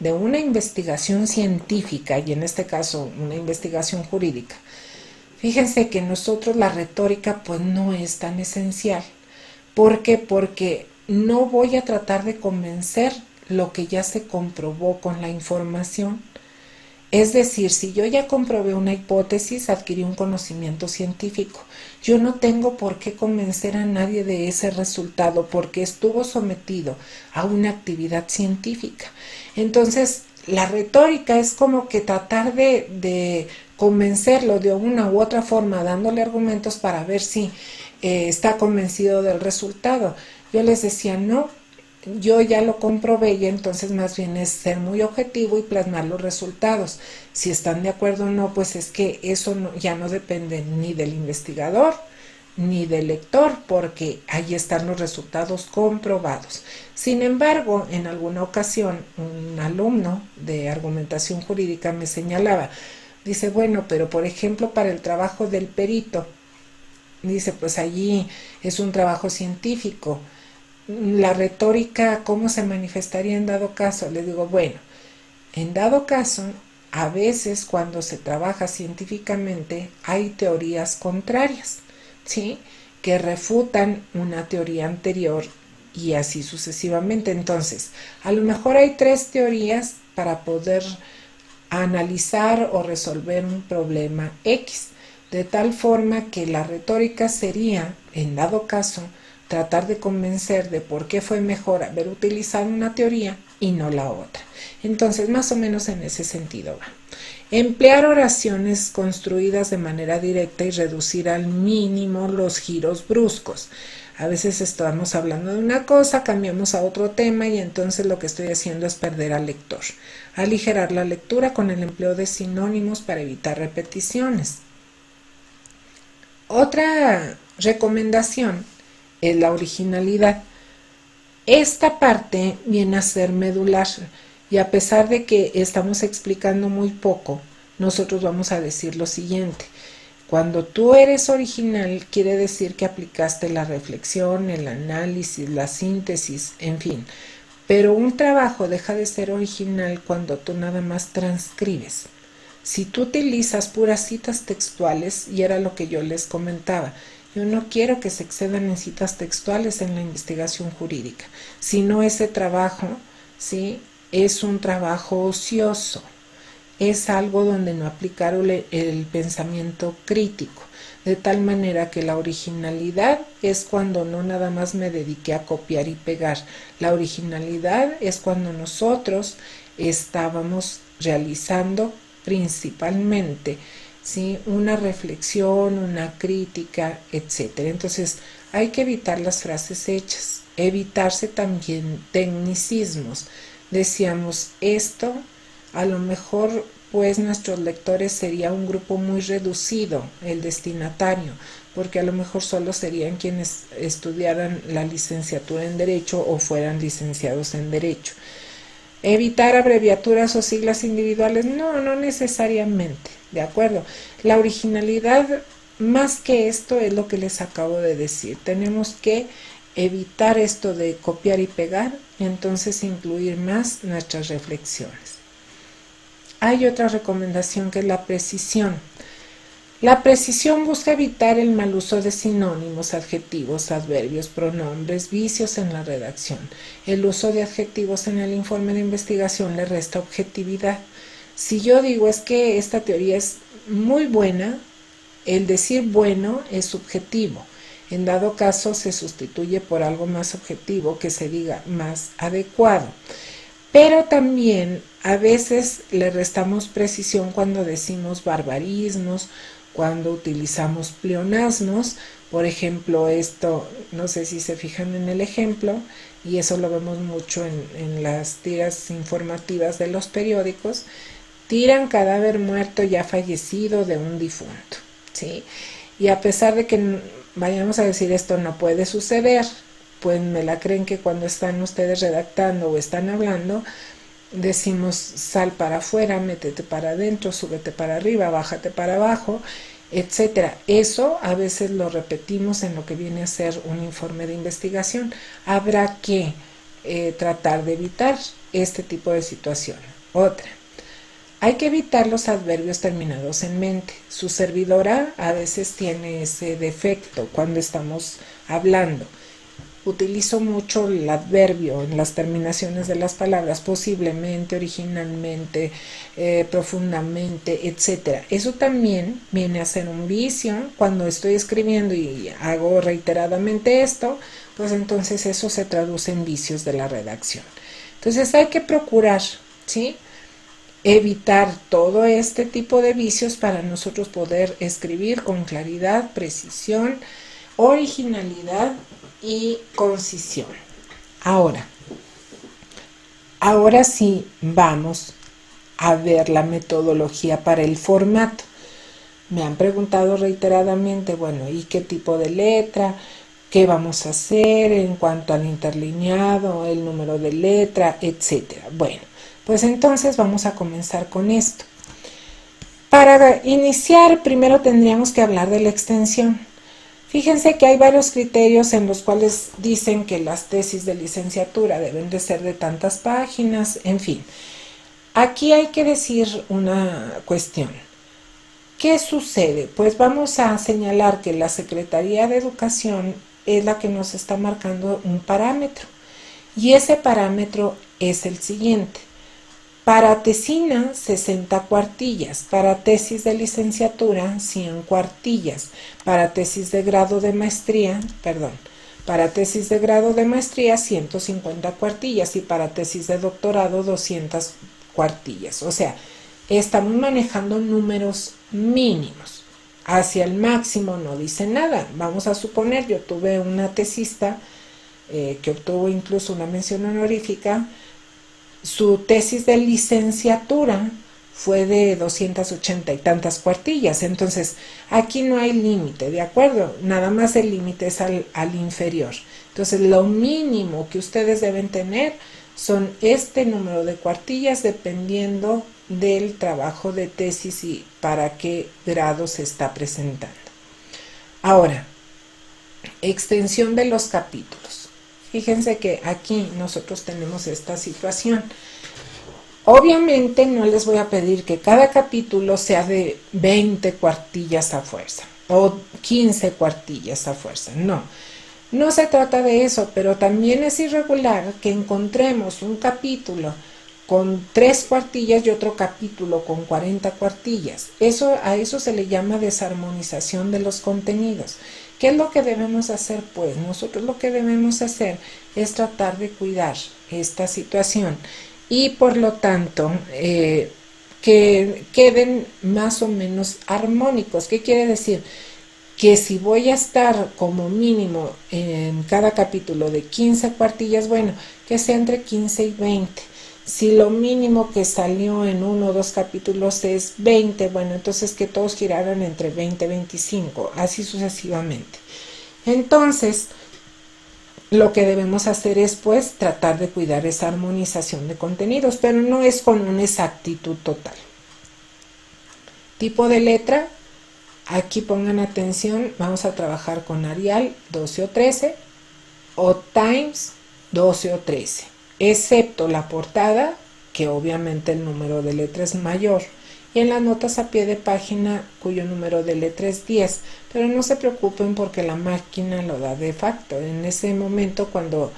de una investigación científica, y en este caso una investigación jurídica, fíjense que nosotros la retórica pues no es tan esencial. ¿Por qué? Porque no voy a tratar de convencer lo que ya se comprobó con la información. Es decir, si yo ya comprobé una hipótesis, adquirí un conocimiento científico. Yo no tengo por qué convencer a nadie de ese resultado porque estuvo sometido a una actividad científica. Entonces, la retórica es como que tratar de convencerlo de una u otra forma, dándole argumentos para ver si está convencido del resultado. Yo les decía, no, yo ya lo comprobé y entonces más bien es ser muy objetivo y plasmar los resultados. Si están de acuerdo o no, pues es que eso ya no depende ni del investigador ni del lector, porque ahí están los resultados comprobados. Sin embargo, en alguna ocasión un alumno de argumentación jurídica me señalaba, dice, bueno, pero por ejemplo para el trabajo del perito, dice, pues allí es un trabajo científico. La retórica, ¿cómo se manifestaría en dado caso? Le digo, bueno, En dado caso, a veces cuando se trabaja científicamente hay teorías contrarias, ¿sí? Que refutan una teoría anterior y así sucesivamente. Entonces, a lo mejor hay 3 teorías para poder analizar o resolver un problema X, de tal forma que la retórica sería, en dado caso, tratar de convencer de por qué fue mejor haber utilizado una teoría y no la otra. Entonces, más o menos en ese sentido va. Emplear oraciones construidas de manera directa y reducir al mínimo los giros bruscos. A veces estamos hablando de una cosa, cambiamos a otro tema y entonces lo que estoy haciendo es perder al lector. Aligerar la lectura con el empleo de sinónimos para evitar repeticiones. Otra recomendación es la originalidad. Esta parte viene a ser medular y a pesar de que estamos explicando muy poco, nosotros vamos a decir lo siguiente. Cuando tú eres original, quiere decir que aplicaste la reflexión, el análisis, la síntesis, en fin. Pero un trabajo deja de ser original cuando tú nada más transcribes. Si tú utilizas puras citas textuales, y era lo que yo les comentaba, yo no quiero que se excedan en citas textuales en la investigación jurídica, sino ese trabajo, ¿sí? Es un trabajo ocioso. Es algo donde no aplicar el pensamiento crítico, de tal manera que la originalidad es cuando no nada más me dediqué a copiar y pegar. La originalidad es cuando nosotros estábamos realizando principalmente, ¿sí? Una reflexión, una crítica, etcétera. Entonces hay que evitar las frases hechas, evitarse también tecnicismos. Decíamos esto, a lo mejor pues nuestros lectores sería un grupo muy reducido, el destinatario, porque a lo mejor solo serían quienes estudiaran la licenciatura en Derecho o fueran licenciados en Derecho. Evitar abreviaturas o siglas individuales, no necesariamente, ¿de acuerdo? La originalidad, más que esto, es lo que les acabo de decir. Tenemos que evitar esto de copiar y pegar y entonces incluir más nuestras reflexiones. Hay otra recomendación que es la precisión. La precisión busca evitar el mal uso de sinónimos, adjetivos, adverbios, pronombres, vicios en la redacción. El uso de adjetivos en el informe de investigación le resta objetividad. Si yo digo es que esta teoría es muy buena, el decir bueno es subjetivo. En dado caso se sustituye por algo más objetivo que se diga más adecuado. Pero también a veces le restamos precisión cuando decimos barbarismos, cuando utilizamos pleonasmos. Por ejemplo, esto, no sé si se fijan en el ejemplo, y eso lo vemos mucho en las tiras informativas de los periódicos. Tiran cadáver muerto ya fallecido de un difunto, ¿sí? Y a pesar de que vayamos a decir esto no puede suceder, pues me la creen que cuando están ustedes redactando o están hablando, decimos sal para afuera, métete para adentro, súbete para arriba, bájate para abajo, etcétera. Eso a veces lo repetimos en lo que viene a ser un informe de investigación. Habrá que tratar de evitar este tipo de situación. Otra. Hay que evitar los adverbios terminados en mente. Su servidora a veces tiene ese defecto cuando estamos hablando. Utilizo mucho el adverbio en las terminaciones de las palabras, posiblemente, originalmente, profundamente, etc. Eso también viene a ser un vicio. Cuando estoy escribiendo y hago reiteradamente esto, pues entonces eso se traduce en vicios de la redacción. Entonces hay que procurar, ¿sí?, evitar todo este tipo de vicios para nosotros poder escribir con claridad, precisión, originalidad y concisión. Ahora sí vamos a ver la metodología para el formato. Me han preguntado reiteradamente, bueno, ¿y qué tipo de letra? ¿Qué vamos a hacer en cuanto al interlineado, el número de letra, etcétera? Bueno, pues entonces vamos a comenzar con esto. Para iniciar, primero tendríamos que hablar de la extensión. Fíjense que hay varios criterios en los cuales dicen que las tesis de licenciatura deben de ser de tantas páginas, en fin. Aquí hay que decir una cuestión. ¿Qué sucede? Pues vamos a señalar que la Secretaría de Educación es la que nos está marcando un parámetro. Y ese parámetro es el siguiente. Para tesina, 60 cuartillas. Para tesis de licenciatura, 100 cuartillas. Para tesis de grado de maestría, para tesis de grado de maestría, 150 cuartillas. Y para tesis de doctorado, 200 cuartillas. O sea, estamos manejando números mínimos. Hacia el máximo no dice nada. Vamos a suponer, yo tuve una tesista que obtuvo incluso una mención honorífica. Su tesis de licenciatura fue de 280 y tantas cuartillas. Entonces, aquí no hay límite, ¿de acuerdo? Nada más el límite es al inferior. Entonces, lo mínimo que ustedes deben tener son este número de cuartillas dependiendo del trabajo de tesis y para qué grado se está presentando. Ahora, extensión de los capítulos. Fíjense que aquí nosotros tenemos esta situación. Obviamente no les voy a pedir que cada capítulo sea de 20 cuartillas a fuerza o 15 cuartillas a fuerza. No se trata de eso, pero también es irregular que encontremos un capítulo con 3 cuartillas y otro capítulo con 40 cuartillas. A eso se le llama desarmonización de los contenidos. ¿Qué es lo que debemos hacer? Pues nosotros lo que debemos hacer es tratar de cuidar esta situación y por lo tanto que queden más o menos armónicos. ¿Qué quiere decir? Que si voy a estar como mínimo en cada capítulo de 15 cuartillas, bueno, que sea entre 15 y 20. Si lo mínimo que salió en 1 o 2 capítulos es 20, bueno, entonces que todos giraran entre 20 y 25, así sucesivamente. Entonces, lo que debemos hacer es pues tratar de cuidar esa armonización de contenidos, pero no es con una exactitud total. Tipo de letra, aquí pongan atención, vamos a trabajar con Arial 12 o 13 o Times 12 o 13, excepto la portada, que obviamente el número de letra es mayor, y en las notas a pie de página cuyo número de letra es 10, pero no se preocupen porque la máquina lo da de facto. En ese momento, cuando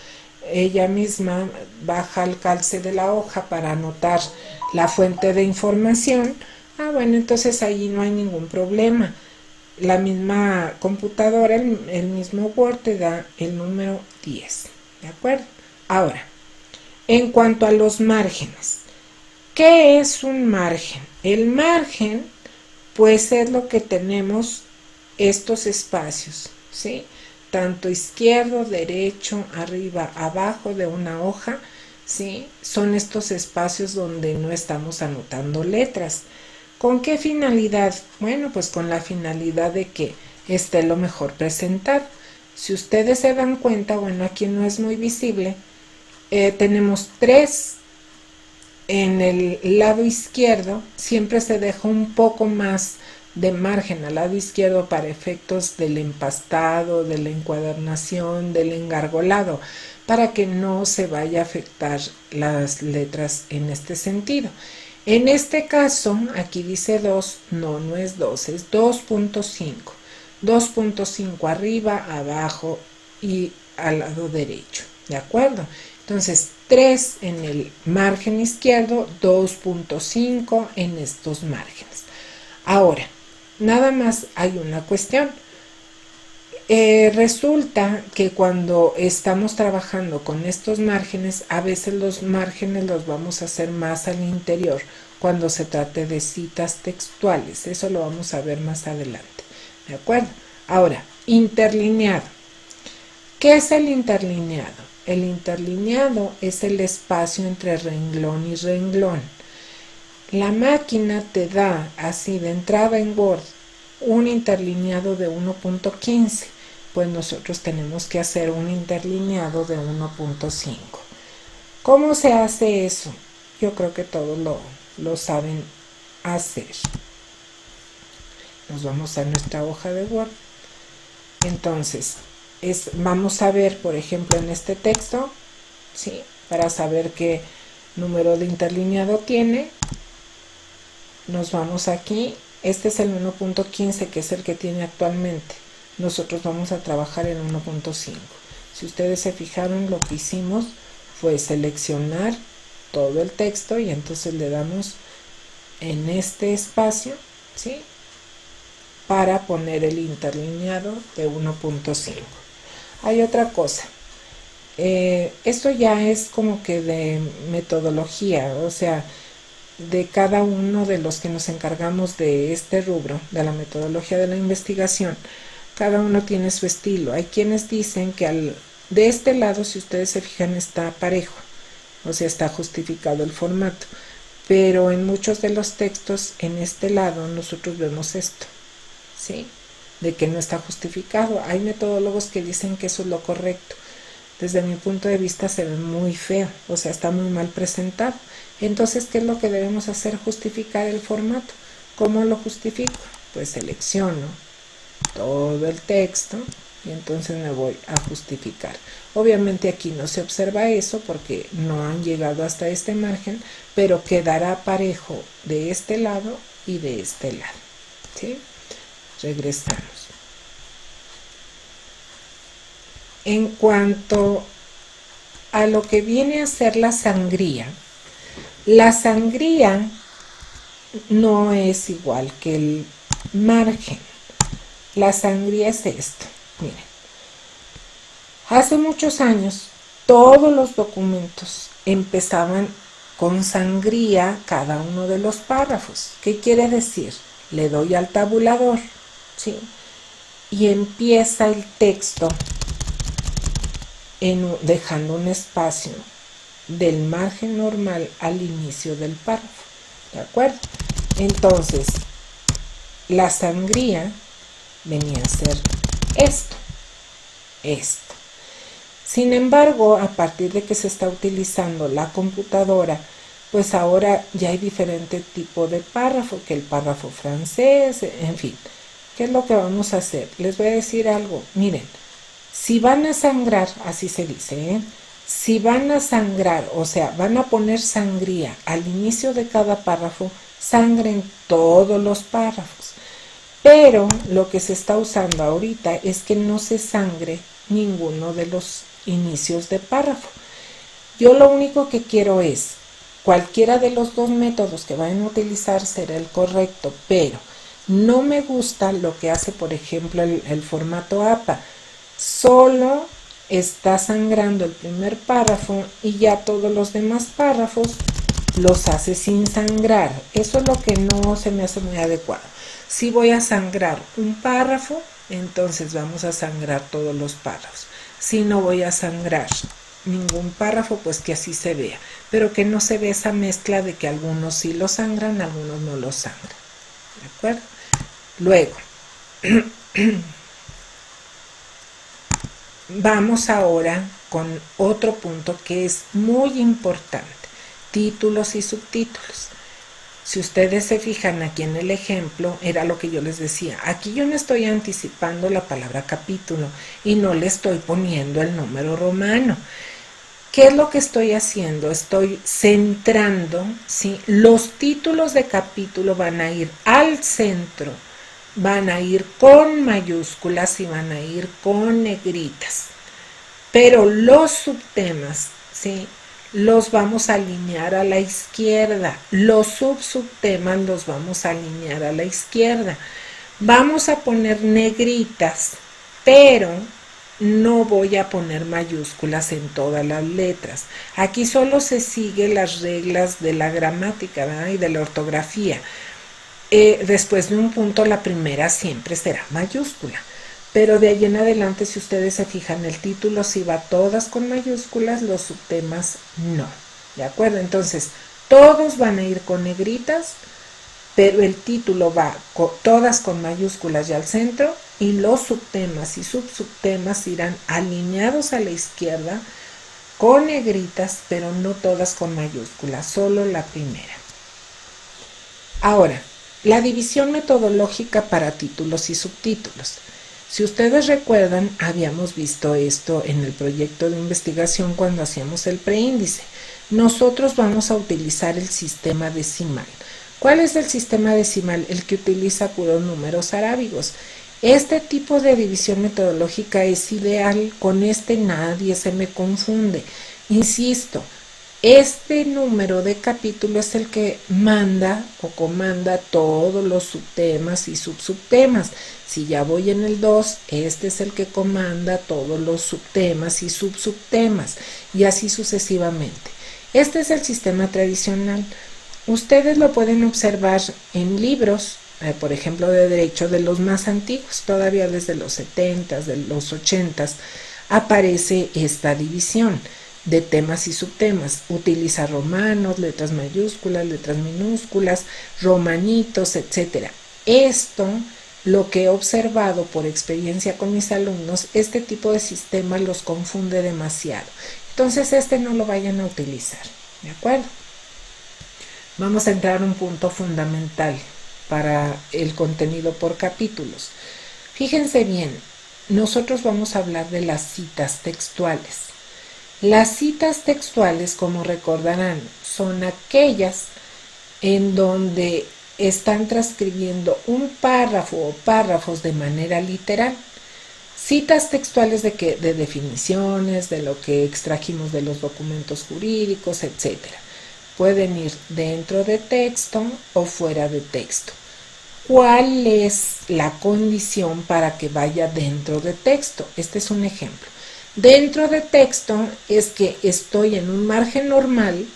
ella misma baja el calce de la hoja para anotar la fuente de información, bueno, entonces ahí no hay ningún problema. La misma computadora, el mismo Word te da el número 10, ¿de acuerdo? Ahora, en cuanto a los márgenes, ¿qué es un margen? El margen, pues es lo que tenemos estos espacios, ¿sí? Tanto izquierdo, derecho, arriba, abajo de una hoja, ¿sí? Son estos espacios donde no estamos anotando letras. ¿Con qué finalidad? Bueno, pues con la finalidad de que esté lo mejor presentado. Si ustedes se dan cuenta, bueno, aquí no es muy visible, tenemos 3 en el lado izquierdo, siempre se deja un poco más de margen al lado izquierdo para efectos del empastado, de la encuadernación, del engargolado, para que no se vaya a afectar las letras en este sentido. En este caso, aquí dice 2, no es 2, es 2.5. 2.5 arriba, abajo y al lado derecho, ¿de acuerdo? Entonces, 3 en el margen izquierdo, 2.5 en estos márgenes. Ahora, nada más hay una cuestión. Resulta que cuando estamos trabajando con estos márgenes, a veces los márgenes los vamos a hacer más al interior cuando se trate de citas textuales. Eso lo vamos a ver más adelante, ¿de acuerdo? Ahora, interlineado. ¿Qué es el interlineado? El interlineado es el espacio entre renglón y renglón. La máquina te da así de entrada en Word un interlineado de 1.15, pues nosotros tenemos que hacer un interlineado de 1.5. ¿Cómo se hace eso? Yo creo que todos lo saben hacer. Nos vamos a nuestra hoja de Word. Entonces, vamos a ver, por ejemplo, en este texto, ¿sí? Para saber que número de interlineado tiene, nos vamos aquí, este es el 1.15 que es el que tiene actualmente, nosotros vamos a trabajar en 1.5. Si ustedes se fijaron, lo que hicimos fue seleccionar todo el texto y entonces le damos en este espacio, ¿sí?, para poner el interlineado de 1.5. Hay otra cosa, esto ya es como que de metodología, o sea, de cada uno de los que nos encargamos de este rubro, de la metodología de la investigación. Cada uno tiene su estilo. Hay quienes dicen que de este lado, si ustedes se fijan, está parejo, o sea, está justificado el formato, pero en muchos de los textos en este lado nosotros vemos esto, ¿sí?, de que no está justificado. Hay metodólogos que dicen que eso es lo correcto. Desde mi punto de vista se ve muy feo, o sea, está muy mal presentado. Entonces, ¿qué es lo que debemos hacer? Justificar el formato. ¿Cómo lo justifico? Pues selecciono todo el texto y entonces me voy a justificar. Obviamente aquí no se observa eso porque no han llegado hasta este margen, pero quedará parejo de este lado y de este lado, ¿sí? Regresamos. En cuanto a lo que viene a ser la sangría no es igual que el margen. La sangría es esto. Miren, hace muchos años todos los documentos empezaban con sangría cada uno de los párrafos. ¿Qué quiere decir? Le doy al tabulador, ¿sí?, y empieza el texto dejando un espacio del margen normal al inicio del párrafo, ¿de acuerdo? Entonces, la sangría venía a ser esto. Sin embargo, a partir de que se está utilizando la computadora, pues ahora ya hay diferente tipo de párrafo, que el párrafo francés, en fin. ¿Qué es lo que vamos a hacer? Les voy a decir algo. Miren, si van a sangrar, así se dice, si van a sangrar, o sea, van a poner sangría al inicio de cada párrafo, sangren todos los párrafos. Pero lo que se está usando ahorita es que no se sangre ninguno de los inicios de párrafo. Yo lo único que quiero es, cualquiera de los dos métodos que vayan a utilizar será el correcto, pero no me gusta lo que hace, por ejemplo, el formato APA. Solo está sangrando el primer párrafo y ya todos los demás párrafos los hace sin sangrar. Eso es lo que no se me hace muy adecuado. Si voy a sangrar un párrafo, entonces vamos a sangrar todos los párrafos. Si no voy a sangrar ningún párrafo, pues que así se vea, pero que no se vea esa mezcla de que algunos sí lo sangran, algunos no lo sangran, ¿de acuerdo? Luego, vamos ahora con otro punto que es muy importante, títulos y subtítulos. Si ustedes se fijan aquí en el ejemplo, era lo que yo les decía. Aquí yo no estoy anticipando la palabra capítulo y no le estoy poniendo el número romano. ¿Qué es lo que estoy haciendo? Estoy centrando, ¿sí? Los títulos de capítulo van a ir al centro, van a ir con mayúsculas y van a ir con negritas. Pero los subtemas, ¿sí?, los vamos a alinear a la izquierda. Los subtemas los vamos a alinear a la izquierda. Vamos a poner negritas, pero no voy a poner mayúsculas en todas las letras. Aquí solo se siguen las reglas de la gramática, ¿verdad?, y de la ortografía. Después de un punto, la primera siempre será mayúscula. Pero de ahí en adelante, si ustedes se fijan, el título sí va todas con mayúsculas, los subtemas no. ¿De acuerdo? Entonces, todos van a ir con negritas, pero el título va todas con mayúsculas ya al centro y los subtemas y subtemas irán alineados a la izquierda con negritas, pero no todas con mayúsculas, solo la primera. Ahora, la división metodológica para títulos y subtítulos. Si ustedes recuerdan, habíamos visto esto en el proyecto de investigación cuando hacíamos el preíndice. nosotros vamos a utilizar el sistema decimal. ¿Cuál es el sistema decimal? El que utiliza puros números arábigos. Este tipo de división metodológica es ideal, con este nadie se me confunde. Insisto, este número de capítulo es el que manda o comanda todos los subtemas y subtemas. Si ya voy en el 2, este es el que comanda todos los subtemas y subtemas, y así sucesivamente. Este es el sistema tradicional. Ustedes lo pueden observar en libros, por ejemplo, de derecho de los más antiguos, todavía desde los 70s, de los 80s, aparece esta división de temas y subtemas. Utiliza romanos, letras mayúsculas, letras minúsculas, romanitos, etc. Esto, lo que he observado por experiencia con mis alumnos, este tipo de sistema los confunde demasiado. Entonces, no lo vayan a utilizar, ¿de acuerdo? Vamos a entrar a un punto fundamental para el contenido por capítulos. Fíjense bien, nosotros vamos a hablar de las citas textuales. Las citas textuales, como recordarán, son aquellas en donde están transcribiendo un párrafo o párrafos de manera literal. Citas textuales de definiciones, de lo que extrajimos de los documentos jurídicos, etc. Pueden ir dentro de texto o fuera de texto. ¿Cuál es la condición para que vaya dentro de texto? Este es un ejemplo. Dentro de texto es que estoy en un margen normal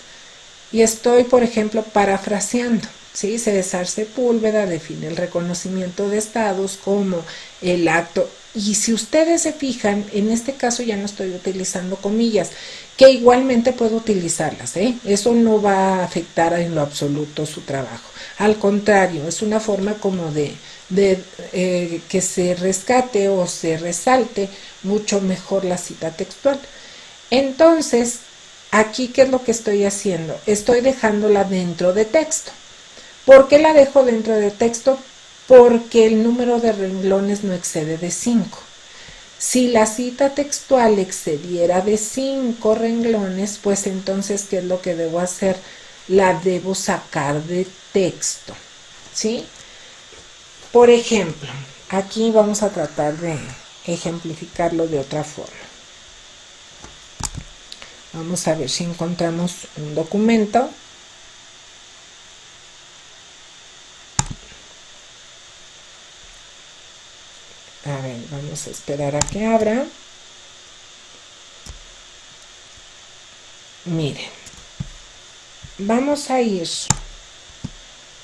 y estoy, por ejemplo, parafraseando. ¿Sí? César Sepúlveda define el reconocimiento de estados como el acto. Y si ustedes se fijan, en este caso ya no estoy utilizando comillas, que igualmente puedo utilizarlas, ¿eh? Eso no va a afectar en lo absoluto su trabajo. Al contrario, es una forma como de que se rescate o se resalte mucho mejor la cita textual. Entonces, aquí, ¿qué es lo que estoy haciendo? Estoy dejándola dentro de texto. ¿Por qué la dejo dentro de texto? Porque el número de renglones no excede de 5. Si la cita textual excediera de 5 renglones, pues entonces, ¿qué es lo que debo hacer? La debo sacar de texto, ¿sí? Por ejemplo, aquí vamos a tratar de ejemplificarlo de otra forma. Vamos a ver si encontramos un documento. A ver, vamos a esperar a que abra. Miren, vamos a ir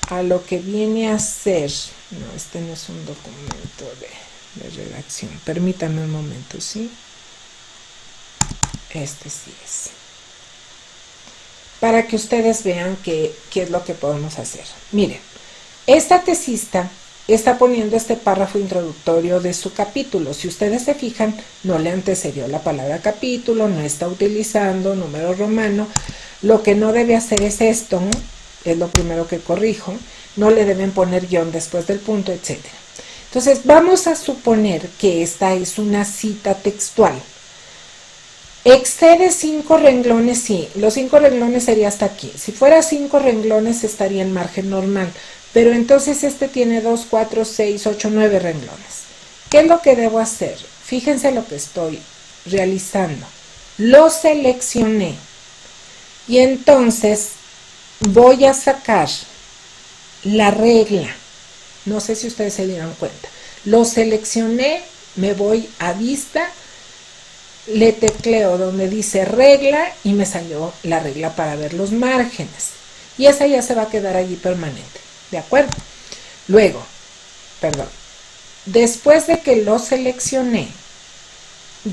a lo que viene a ser. No, este no es un documento de redacción. Permítanme un momento, ¿sí? Este sí es. Para que ustedes vean qué es lo que podemos hacer. Miren, esta tesista está poniendo este párrafo introductorio de su capítulo. Si ustedes se fijan, no le antecedió la palabra capítulo, no está utilizando número romano. Lo que no debe hacer es esto, ¿no? Es lo primero que corrijo. No le deben poner guión después del punto, etc. Entonces, vamos a suponer que esta es una cita textual. Excede 5 renglones, sí. Los 5 renglones sería hasta aquí. Si fuera 5 renglones, estaría en margen normal. Pero entonces tiene 2, 4, 6, 8, 9 renglones. ¿Qué es lo que debo hacer? Fíjense lo que estoy realizando. Lo seleccioné. Y entonces voy a sacar la regla. No sé si ustedes se dieron cuenta. Lo seleccioné, me voy a vista, le tecleo donde dice regla y me salió la regla para ver los márgenes. Y esa ya se va a quedar allí permanente. ¿De acuerdo? Luego, después de que lo seleccioné,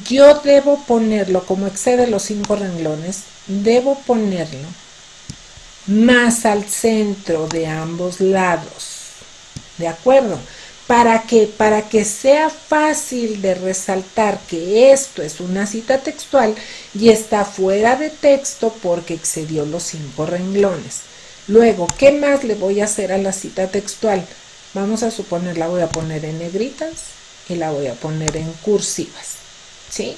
yo debo ponerlo, como excede los 5 renglones, debo ponerlo más al centro de ambos lados. ¿De acuerdo? ¿Para qué? Para que sea fácil de resaltar que esto es una cita textual y está fuera de texto porque excedió los 5 renglones. Luego, ¿qué más le voy a hacer a la cita textual? Vamos a suponer, la voy a poner en negritas y la voy a poner en cursivas, ¿sí?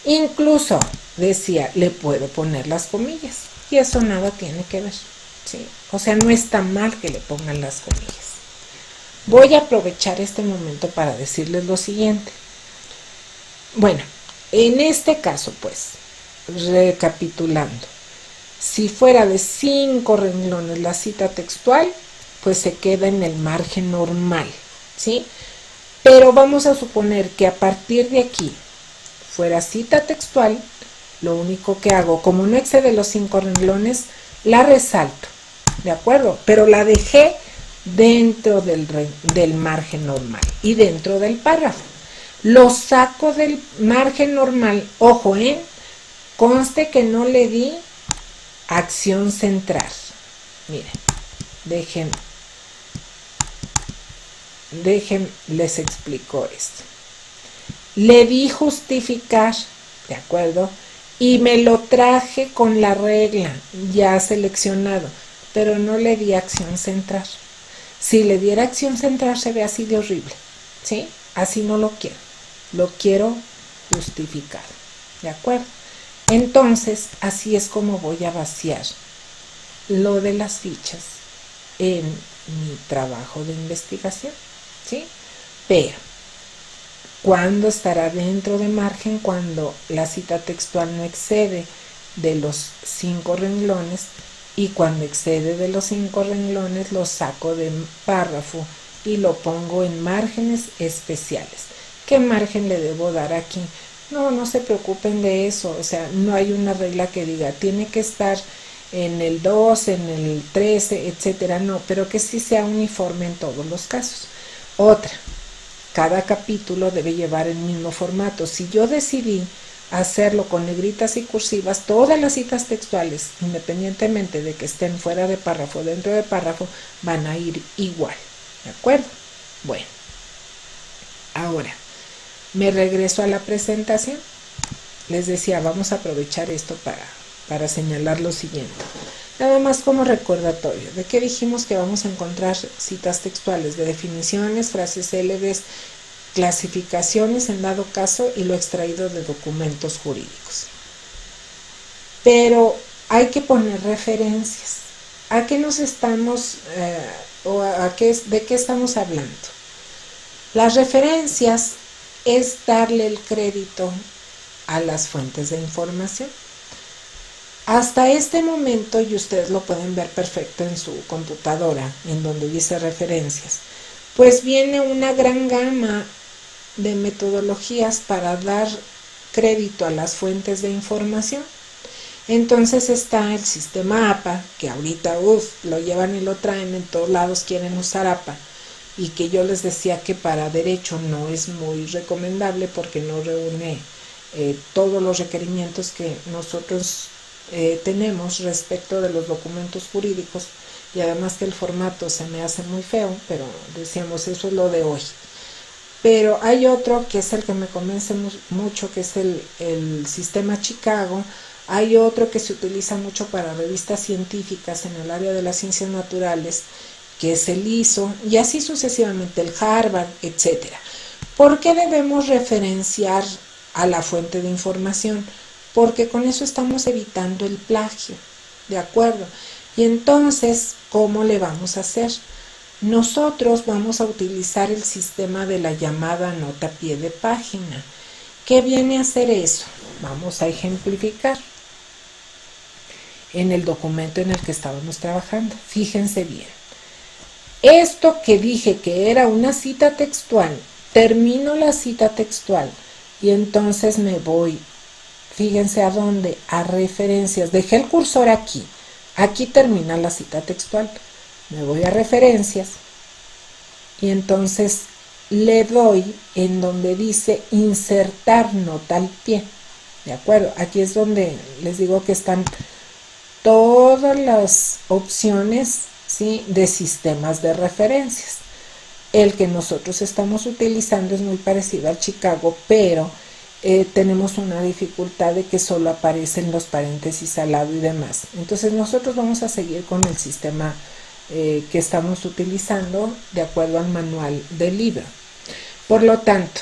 Incluso decía, le puedo poner las comillas. Y eso nada tiene que ver. ¿Sí? O sea, no está mal que le pongan las comillas. Voy a aprovechar este momento para decirles lo siguiente. Bueno, en este caso, pues, recapitulando, si fuera de 5 renglones la cita textual, pues se queda en el margen normal, ¿sí? Pero vamos a suponer que a partir de aquí fuera cita textual, lo único que hago, como no excede los 5 renglones, la resalto, ¿de acuerdo? Pero la dejé dentro del margen normal y dentro del párrafo. Lo saco del margen normal, ojo, conste que no le di acción central. Miren, les explico esto. Le di justificar, ¿de acuerdo? Y me lo traje con la regla ya seleccionado, pero no le di acción central. Si le diera acción central se ve así de horrible, ¿sí? Así no lo quiero. Lo quiero justificar, ¿de acuerdo? Entonces, así es como voy a vaciar lo de las fichas en mi trabajo de investigación, ¿sí? Pero, ¿cuándo estará dentro de margen? Cuando la cita textual no excede de los 5 renglones, y cuando excede de los 5 renglones lo saco de párrafo y lo pongo en márgenes especiales. ¿Qué margen le debo dar aquí? No se preocupen de eso, o sea, no hay una regla que diga tiene que estar en el 2, en el 13, etcétera, no, pero que sí sea uniforme en todos los casos. Otra, cada capítulo debe llevar el mismo formato. Si yo decidí hacerlo con negritas y cursivas, todas las citas textuales, independientemente de que estén fuera de párrafo o dentro de párrafo, van a ir igual, ¿de acuerdo? Bueno, ahora me regreso a la presentación. Les decía, vamos a aprovechar esto para señalar lo siguiente. Nada más como recordatorio, ¿de qué dijimos que vamos a encontrar citas textuales? De definiciones, frases célebres, clasificaciones en dado caso y lo extraído de documentos jurídicos. Pero hay que poner referencias. ¿A qué nos estamos de qué estamos hablando? Las referencias es darle el crédito a las fuentes de información. Hasta este momento, y ustedes lo pueden ver perfecto en su computadora, en donde dice referencias, pues viene una gran gama de metodologías para dar crédito a las fuentes de información. Entonces está el sistema APA, que ahorita lo llevan y lo traen, en todos lados quieren usar APA, y que yo les decía que para derecho no es muy recomendable porque no reúne todos los requerimientos que nosotros tenemos respecto de los documentos jurídicos, y además que el formato se me hace muy feo, pero decíamos, eso es lo de hoy. Pero hay otro que es el que me convence mucho, que es el sistema Chicago. Hay otro que se utiliza mucho para revistas científicas en el área de las ciencias naturales, que es el ISO, y así sucesivamente, el Harvard, etc. ¿Por qué debemos referenciar a la fuente de información? Porque con eso estamos evitando el plagio, ¿de acuerdo? Y entonces, ¿cómo le vamos a hacer? Nosotros vamos a utilizar el sistema de la llamada nota a pie de página. ¿Qué viene a hacer eso? Vamos a ejemplificar en el documento en el que estábamos trabajando. Fíjense bien. Esto que dije que era una cita textual, termino la cita textual y entonces me voy, fíjense a dónde, a referencias. Dejé el cursor aquí. Aquí termina la cita textual. Me voy a referencias y entonces le doy en donde dice insertar nota al pie. ¿De acuerdo? Aquí es donde les digo que están todas las opciones, ¿sí?, de sistemas de referencias. El que nosotros estamos utilizando es muy parecido al Chicago, pero tenemos una dificultad de que solo aparecen los paréntesis al lado y demás. Entonces nosotros vamos a seguir con el sistema que estamos utilizando de acuerdo al manual del libro. Por lo tanto,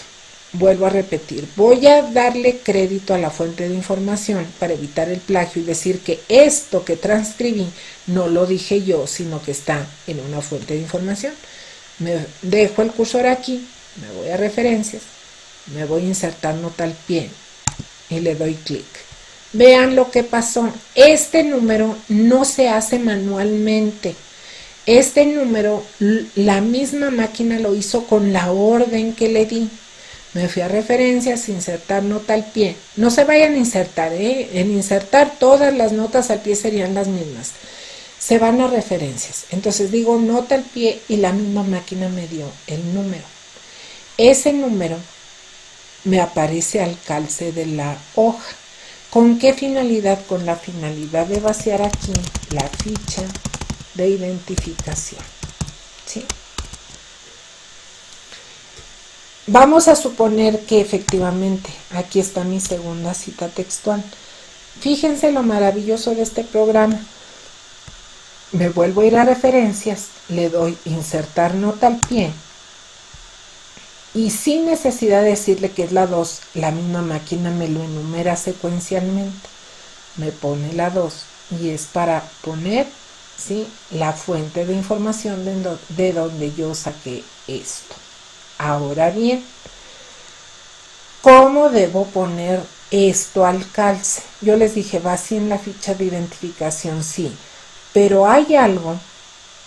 vuelvo a repetir, voy a darle crédito a la fuente de información para evitar el plagio y decir que esto que transcribí no lo dije yo, sino que está en una fuente de información. Me dejo el cursor aquí, me voy a referencias, me voy a insertar nota al pie y le doy clic. Vean lo que pasó. Este número no se hace manualmente. Este número, la misma máquina lo hizo con la orden que le di. Me fui a referencias, insertar nota al pie. No se vayan a insertar, En insertar todas las notas al pie serían las mismas. Se van a referencias. Entonces digo nota al pie y la misma máquina me dio el número. Ese número me aparece al calce de la hoja. ¿Con qué finalidad? Con la finalidad de vaciar aquí la ficha de identificación. ¿Sí? Vamos a suponer que efectivamente aquí está mi segunda cita textual. Fíjense lo maravilloso de este programa. Me vuelvo a ir a referencias, le doy insertar nota al pie y sin necesidad de decirle que es la 2, la misma máquina me lo enumera secuencialmente. Me pone la 2 y es para poner, ¿sí?, la fuente de información de donde yo saqué esto. Ahora bien, ¿cómo debo poner esto al calce? Yo les dije, vacíen la ficha de identificación, sí, pero hay algo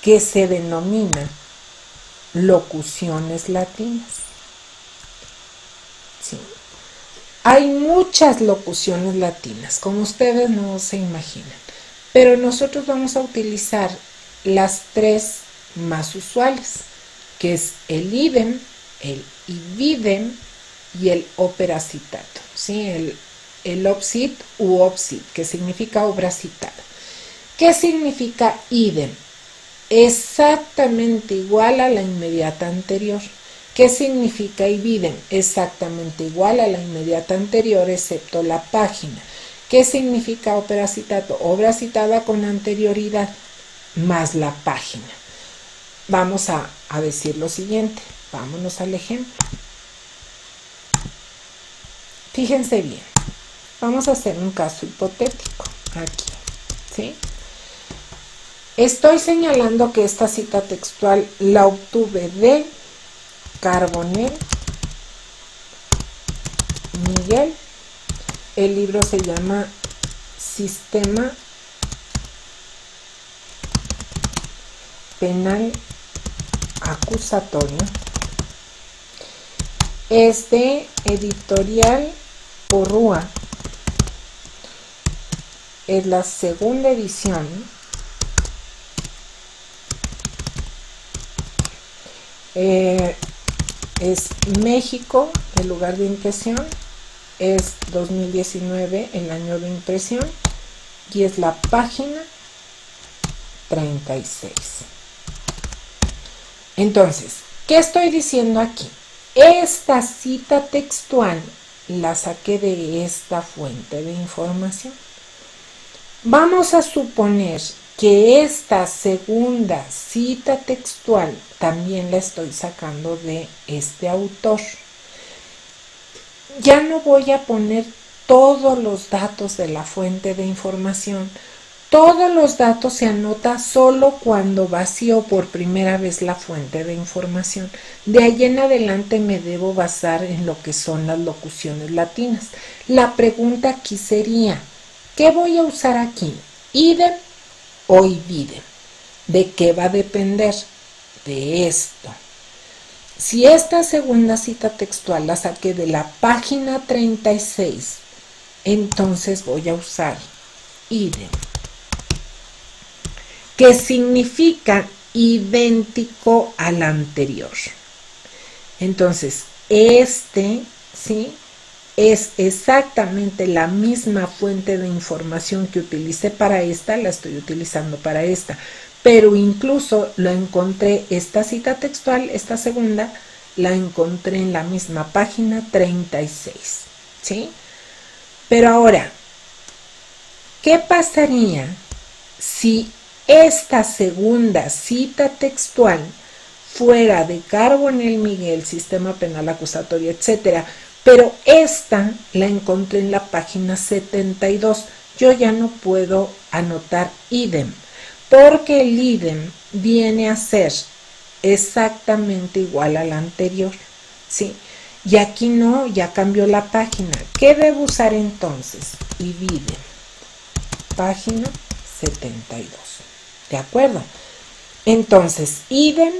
que se denomina locuciones latinas. Sí. Hay muchas locuciones latinas, como ustedes no se imaginan, pero nosotros vamos a utilizar las 3 más usuales, que es el idem, el ibidem y el opera citato, ¿sí? El opsit u opsit, que significa obra citada. ¿Qué significa idem? Exactamente igual a la inmediata anterior. ¿Qué significa ibidem? Exactamente igual a la inmediata anterior, excepto la página. ¿Qué significa opera citato? Obra citada con anterioridad más la página. Vamos a decir lo siguiente. Vámonos al ejemplo. Fíjense bien. Vamos a hacer un caso hipotético aquí, ¿sí? Estoy señalando que esta cita textual la obtuve de Carbonell Miguel. El libro se llama Sistema Penal Acusatorio. Es de Editorial Porrúa. Es la segunda edición. Es México, el lugar de impresión, es 2019 el año de impresión y es la página 36. Entonces, ¿qué estoy diciendo aquí? Esta cita textual la saqué de esta fuente de información. Vamos a suponer que esta segunda cita textual también la estoy sacando de este autor. Ya no voy a poner todos los datos de la fuente de información. Todos los datos se anotan solo cuando vacío por primera vez la fuente de información. De ahí en adelante me debo basar en lo que son las locuciones latinas. La pregunta aquí sería, ¿qué voy a usar aquí? ¿Idem o ibidem? ¿De qué va a depender? De esto. Si esta segunda cita textual la saqué de la página 36, entonces voy a usar idem, que significa idéntico al anterior. Entonces, ¿sí?, es exactamente la misma fuente de información que utilicé para esta, la estoy utilizando para esta, pero incluso lo encontré, esta cita textual, esta segunda, la encontré en la misma página 36, ¿sí? Pero ahora, ¿qué pasaría si esta segunda cita textual fuera de Carbonell Miguel, sistema penal acusatorio, etcétera, pero esta la encontré en la página 72. Yo ya no puedo anotar idem, porque el idem viene a ser exactamente igual al anterior, ¿sí? Y aquí no, ya cambió la página. ¿Qué debo usar entonces? Idem, página 72. ¿De acuerdo? Entonces, idem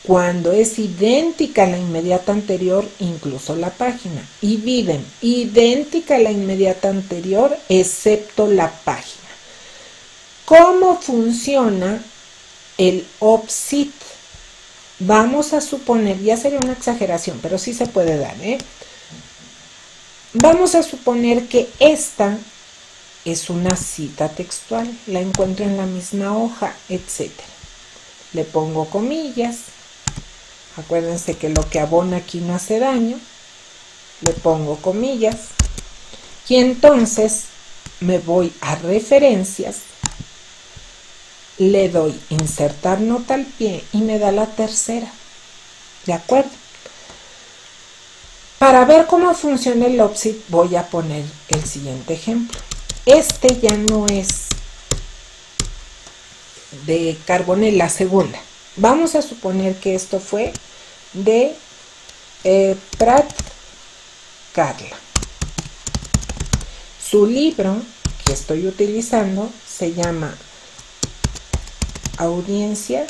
cuando es idéntica a la inmediata anterior, incluso la página. Y idem, idéntica a la inmediata anterior, excepto la página. ¿Cómo funciona el OPSIT? Vamos a suponer, ya sería una exageración, pero sí se puede dar, Vamos a suponer que esta es una cita textual, la encuentro en la misma hoja, etc. Le pongo comillas, acuérdense que lo que abona aquí no hace daño, le pongo comillas, y entonces me voy a referencias, le doy insertar nota al pie y me da la tercera, ¿de acuerdo? Para ver cómo funciona el OPSIT voy a poner el siguiente ejemplo. Este ya no es de Carbonell, la segunda. Vamos a suponer que esto fue de Prat Carla. Su libro que estoy utilizando se llama Audiencia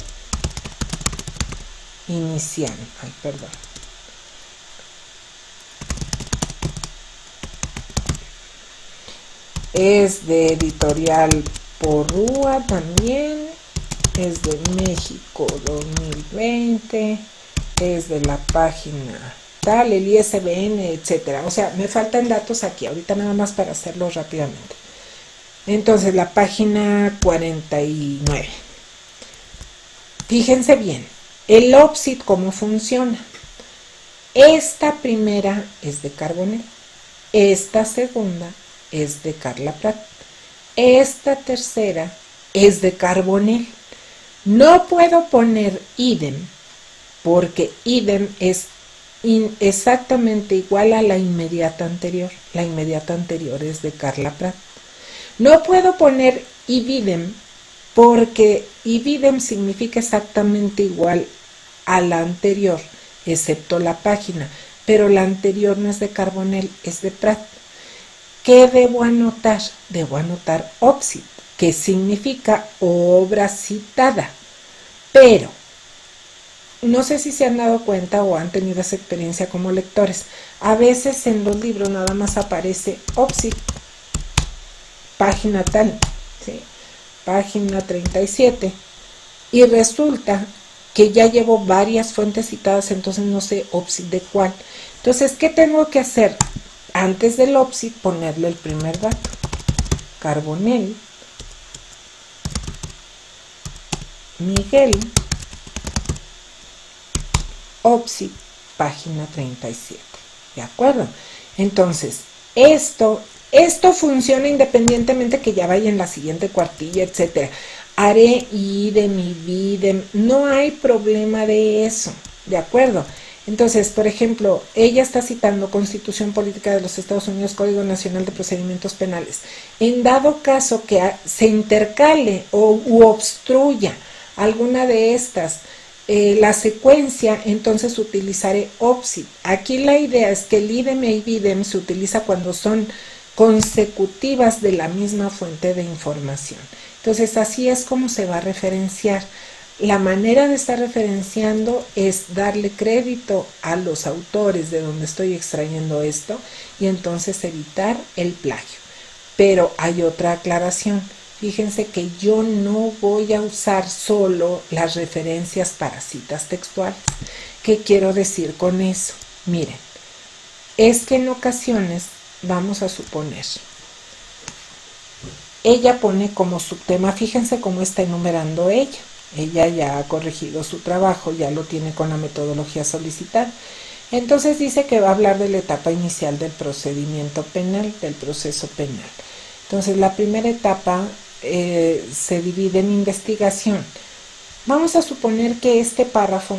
Inicial. Ay, perdón. Es de Editorial Porrúa también, es de México 2020, es de la página tal, el ISBN, etcétera. O sea, me faltan datos aquí, ahorita nada más para hacerlo rápidamente. Entonces, la página 49. Fíjense bien, el OPSIT, ¿cómo funciona? Esta primera es de Carbonell, esta segunda es de Carla Prat, esta tercera es de Carbonell. No puedo poner idem, porque idem es exactamente igual a la inmediata anterior. La inmediata anterior es de Carla Prat. No puedo poner ibidem, porque ibidem significa exactamente igual a la anterior, excepto la página, pero la anterior no es de Carbonell, es de Prat. ¿Qué debo anotar? Debo anotar OPSIT, que significa obra citada. Pero, no sé si se han dado cuenta o han tenido esa experiencia como lectores, a veces en los libros nada más aparece OPSIT, página tal, ¿sí? Página 37, y resulta que ya llevo varias fuentes citadas, entonces no sé OPSIT de cuál. Entonces, ¿qué tengo que hacer? Antes del OPSIT, ponerle el primer dato. Carbonell Miguel, OPSIT, página 37. ¿De acuerdo? Entonces, esto funciona independientemente que ya vaya en la siguiente cuartilla, etcétera. Haré idem, ibidem, no hay problema de eso. ¿De acuerdo? Entonces, por ejemplo, ella está citando Constitución Política de los Estados Unidos, Código Nacional de Procedimientos Penales. En dado caso que se intercale u obstruya alguna de estas, la secuencia, entonces utilizaré OPSIT. Aquí la idea es que el idem e ibidem se utiliza cuando son consecutivas de la misma fuente de información. Entonces, así es como se va a referenciar. La manera de estar referenciando es darle crédito a los autores de donde estoy extrayendo esto y entonces evitar el plagio. Pero hay otra aclaración. Fíjense que yo no voy a usar solo las referencias para citas textuales. ¿Qué quiero decir con eso? Miren, es que en ocasiones, vamos a suponer, ella pone como subtema, fíjense cómo está enumerando ella. Ella ya ha corregido su trabajo, ya lo tiene con la metodología solicitada. Entonces dice que va a hablar de la etapa inicial del procedimiento penal, del proceso penal. Entonces la primera etapa se divide en investigación. Vamos a suponer que este párrafo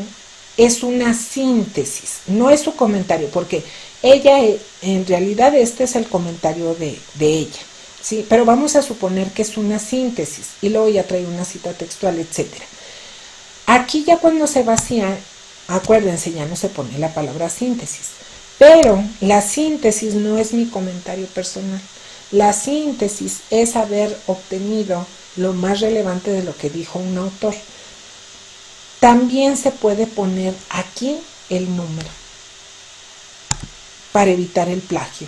es una síntesis, no es su comentario, porque ella, en realidad este es el comentario de ella, ¿sí? Pero vamos a suponer que es una síntesis y luego ya trae una cita textual, etcétera. Aquí ya cuando se vacía, acuérdense, ya no se pone la palabra síntesis, pero la síntesis no es mi comentario personal. La síntesis es haber obtenido lo más relevante de lo que dijo un autor. También se puede poner aquí el número para evitar el plagio.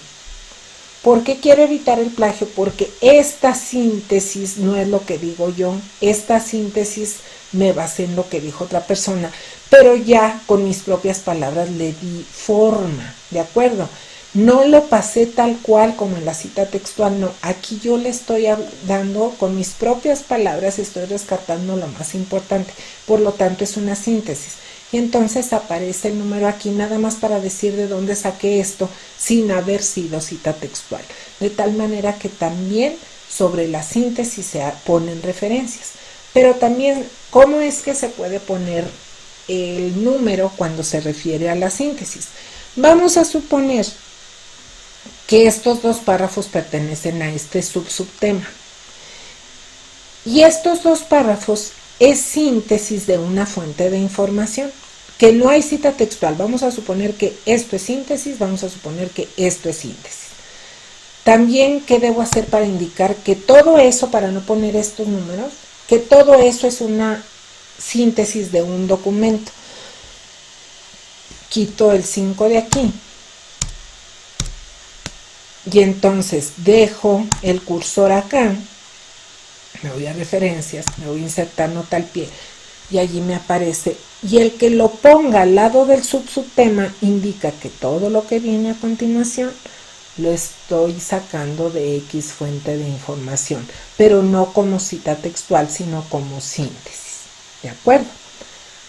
¿Por qué quiero evitar el plagio? Porque esta síntesis no es lo que digo yo, esta síntesis me basé en lo que dijo otra persona, pero ya con mis propias palabras le di forma, ¿de acuerdo? No lo pasé tal cual como en la cita textual, no, aquí yo le estoy dando con mis propias palabras, estoy rescatando lo más importante, por lo tanto es una síntesis. Y entonces aparece el número aquí nada más para decir de dónde saqué esto sin haber sido cita textual. De tal manera que también sobre la síntesis se ponen referencias. Pero también, ¿cómo es que se puede poner el número cuando se refiere a la síntesis? Vamos a suponer que estos dos párrafos pertenecen a este subtema. Y estos dos párrafos es síntesis de una fuente de información, que no hay cita textual. Vamos a suponer que esto es síntesis, vamos a suponer que esto es síntesis. También, ¿qué debo hacer para indicar que todo eso, para no poner estos números, que todo eso es una síntesis de un documento? Quito el 5 de aquí. Y entonces dejo el cursor acá, me voy a referencias, me voy a insertar nota al pie y allí me aparece, y el que lo ponga al lado del subtema indica que todo lo que viene a continuación lo estoy sacando de X fuente de información, pero no como cita textual, sino como síntesis, ¿de acuerdo?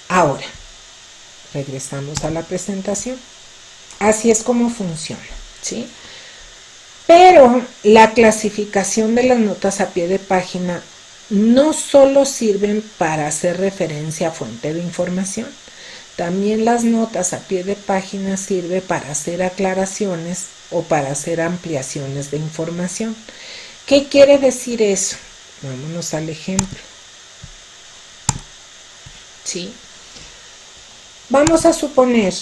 Ahora, regresamos a la presentación. Así es como funciona, ¿sí? Pero la clasificación de las notas a pie de página no solo sirven para hacer referencia a fuente de información, también las notas a pie de página sirven para hacer aclaraciones o para hacer ampliaciones de información. ¿Qué quiere decir eso? Vámonos al ejemplo. ¿Sí? Vamos a suponer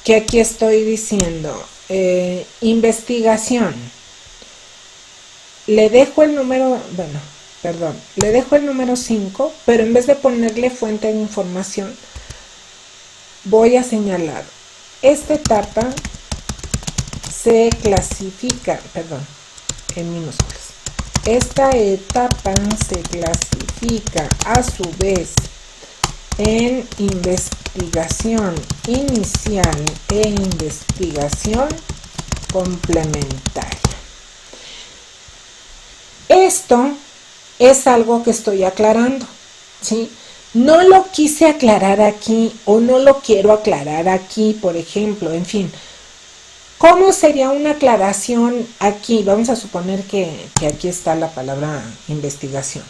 que aquí estoy diciendo investigación. Le dejo el número, le dejo el número 5, pero en vez de ponerle fuente de información, voy a señalar, esta etapa se clasifica, en minúsculas. Esta etapa se clasifica a su vez en investigación inicial e investigación complementaria. Esto es algo que estoy aclarando, ¿sí? No lo quise aclarar aquí o no lo quiero aclarar aquí, por ejemplo, en fin. ¿Cómo sería una aclaración aquí? Vamos a suponer que aquí está la palabra investigación.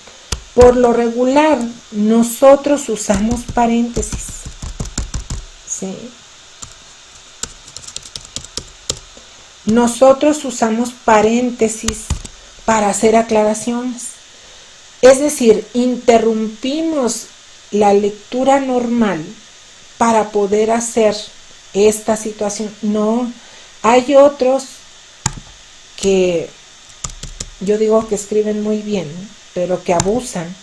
Por lo regular, nosotros usamos paréntesis, ¿sí? Nosotros usamos paréntesis para hacer aclaraciones. Es decir, interrumpimos la lectura normal para poder hacer esta situación. No, hay otros que yo digo que escriben muy bien, pero que abusan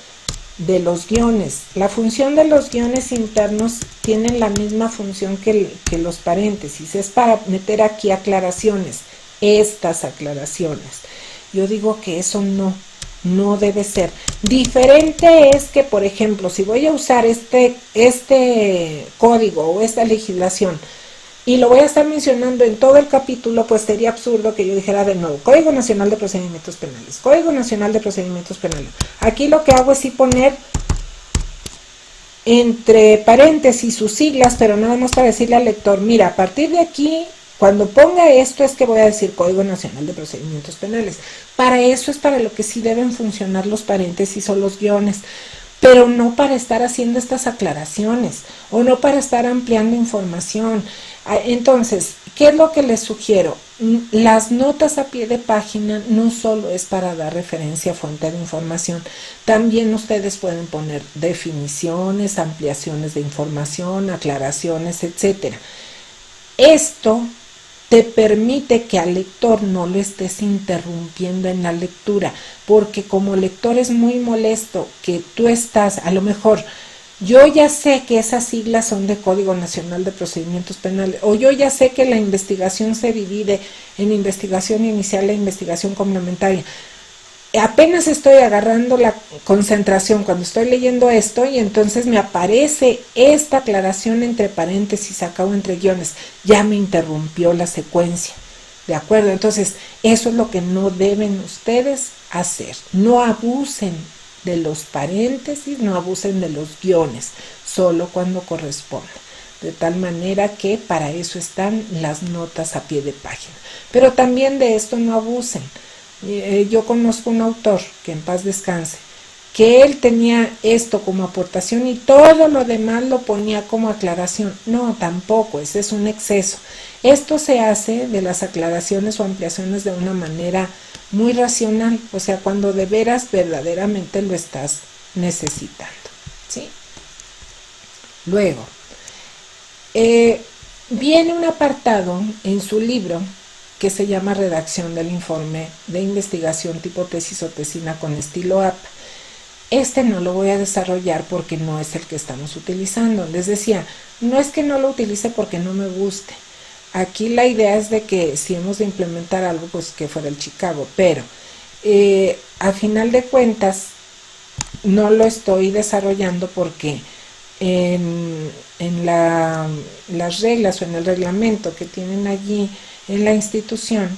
de los guiones. La función de los guiones internos tienen la misma función que los paréntesis, es para meter aquí aclaraciones, estas aclaraciones. Yo digo que eso no debe ser. Diferente es que, por ejemplo, si voy a usar este código o esta legislación y lo voy a estar mencionando en todo el capítulo, pues sería absurdo que yo dijera de nuevo, Código Nacional de Procedimientos Penales, Código Nacional de Procedimientos Penales. Aquí lo que hago es sí poner entre paréntesis sus siglas, pero nada más para decirle al lector, mira, a partir de aquí, cuando ponga esto es que voy a decir Código Nacional de Procedimientos Penales. Para eso es para lo que sí deben funcionar los paréntesis o los guiones. pero no para estar haciendo estas aclaraciones o no para estar ampliando información. Entonces, ¿qué es lo que les sugiero? Las notas a pie de página no solo es para dar referencia a fuente de información, también ustedes pueden poner definiciones, ampliaciones de información, aclaraciones, etcétera. Esto te permite que al lector no lo estés interrumpiendo en la lectura, porque como lector es muy molesto que tú estás, a lo mejor, yo ya sé que esas siglas son de Código Nacional de Procedimientos Penales, o yo ya sé que la investigación se divide en investigación inicial e investigación complementaria. Apenas estoy agarrando la concentración cuando estoy leyendo esto y entonces me aparece esta aclaración entre paréntesis acá o entre guiones. Ya me interrumpió la secuencia. ¿De acuerdo? Entonces, eso es lo que no deben ustedes hacer. No abusen de los paréntesis, no abusen de los guiones, solo cuando corresponda. De tal manera que para eso están las notas a pie de página. Pero también de esto no abusen. Yo conozco un autor, que en paz descanse, que él tenía esto como aportación y todo lo demás lo ponía como aclaración. No, tampoco, ese es un exceso. Esto se hace de las aclaraciones o ampliaciones de una manera muy racional, o sea, cuando de veras verdaderamente lo estás necesitando, ¿sí? Luego, viene un apartado en su libro que se llama redacción del informe de investigación tipo tesis o tesina con estilo AP. Este no lo voy a desarrollar porque no es el que estamos utilizando. Les decía, no es que no lo utilice porque no me guste. Aquí la idea es de que si hemos de implementar algo, pues que fuera el Chicago, pero a final de cuentas no lo estoy desarrollando porque en las reglas o en el reglamento que tienen allí en la institución,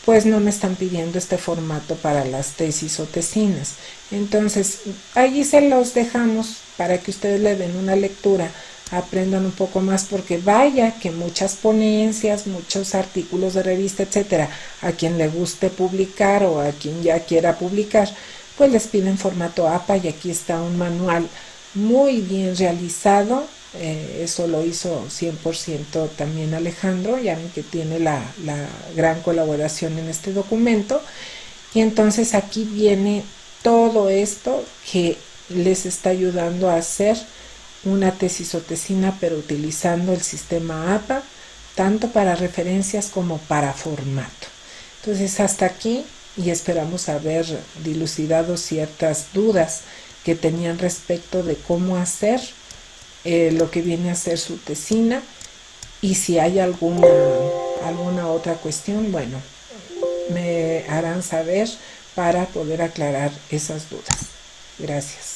pues no me están pidiendo este formato para las tesis o tesinas. Entonces, allí se los dejamos para que ustedes le den una lectura, aprendan un poco más, porque vaya que muchas ponencias, muchos artículos de revista, etcétera, a quien le guste publicar o a quien ya quiera publicar, pues les piden formato APA y aquí está un manual muy bien realizado. Eso lo hizo 100% también Alejandro, ya ven que tiene la gran colaboración en este documento, y entonces aquí viene todo esto que les está ayudando a hacer una tesis o tesina, pero utilizando el sistema APA, tanto para referencias como para formato. Entonces hasta aquí, y esperamos haber dilucidado ciertas dudas que tenían respecto de cómo hacer lo que viene a ser su tesina, y si hay alguna otra cuestión, bueno, me harán saber para poder aclarar esas dudas. Gracias.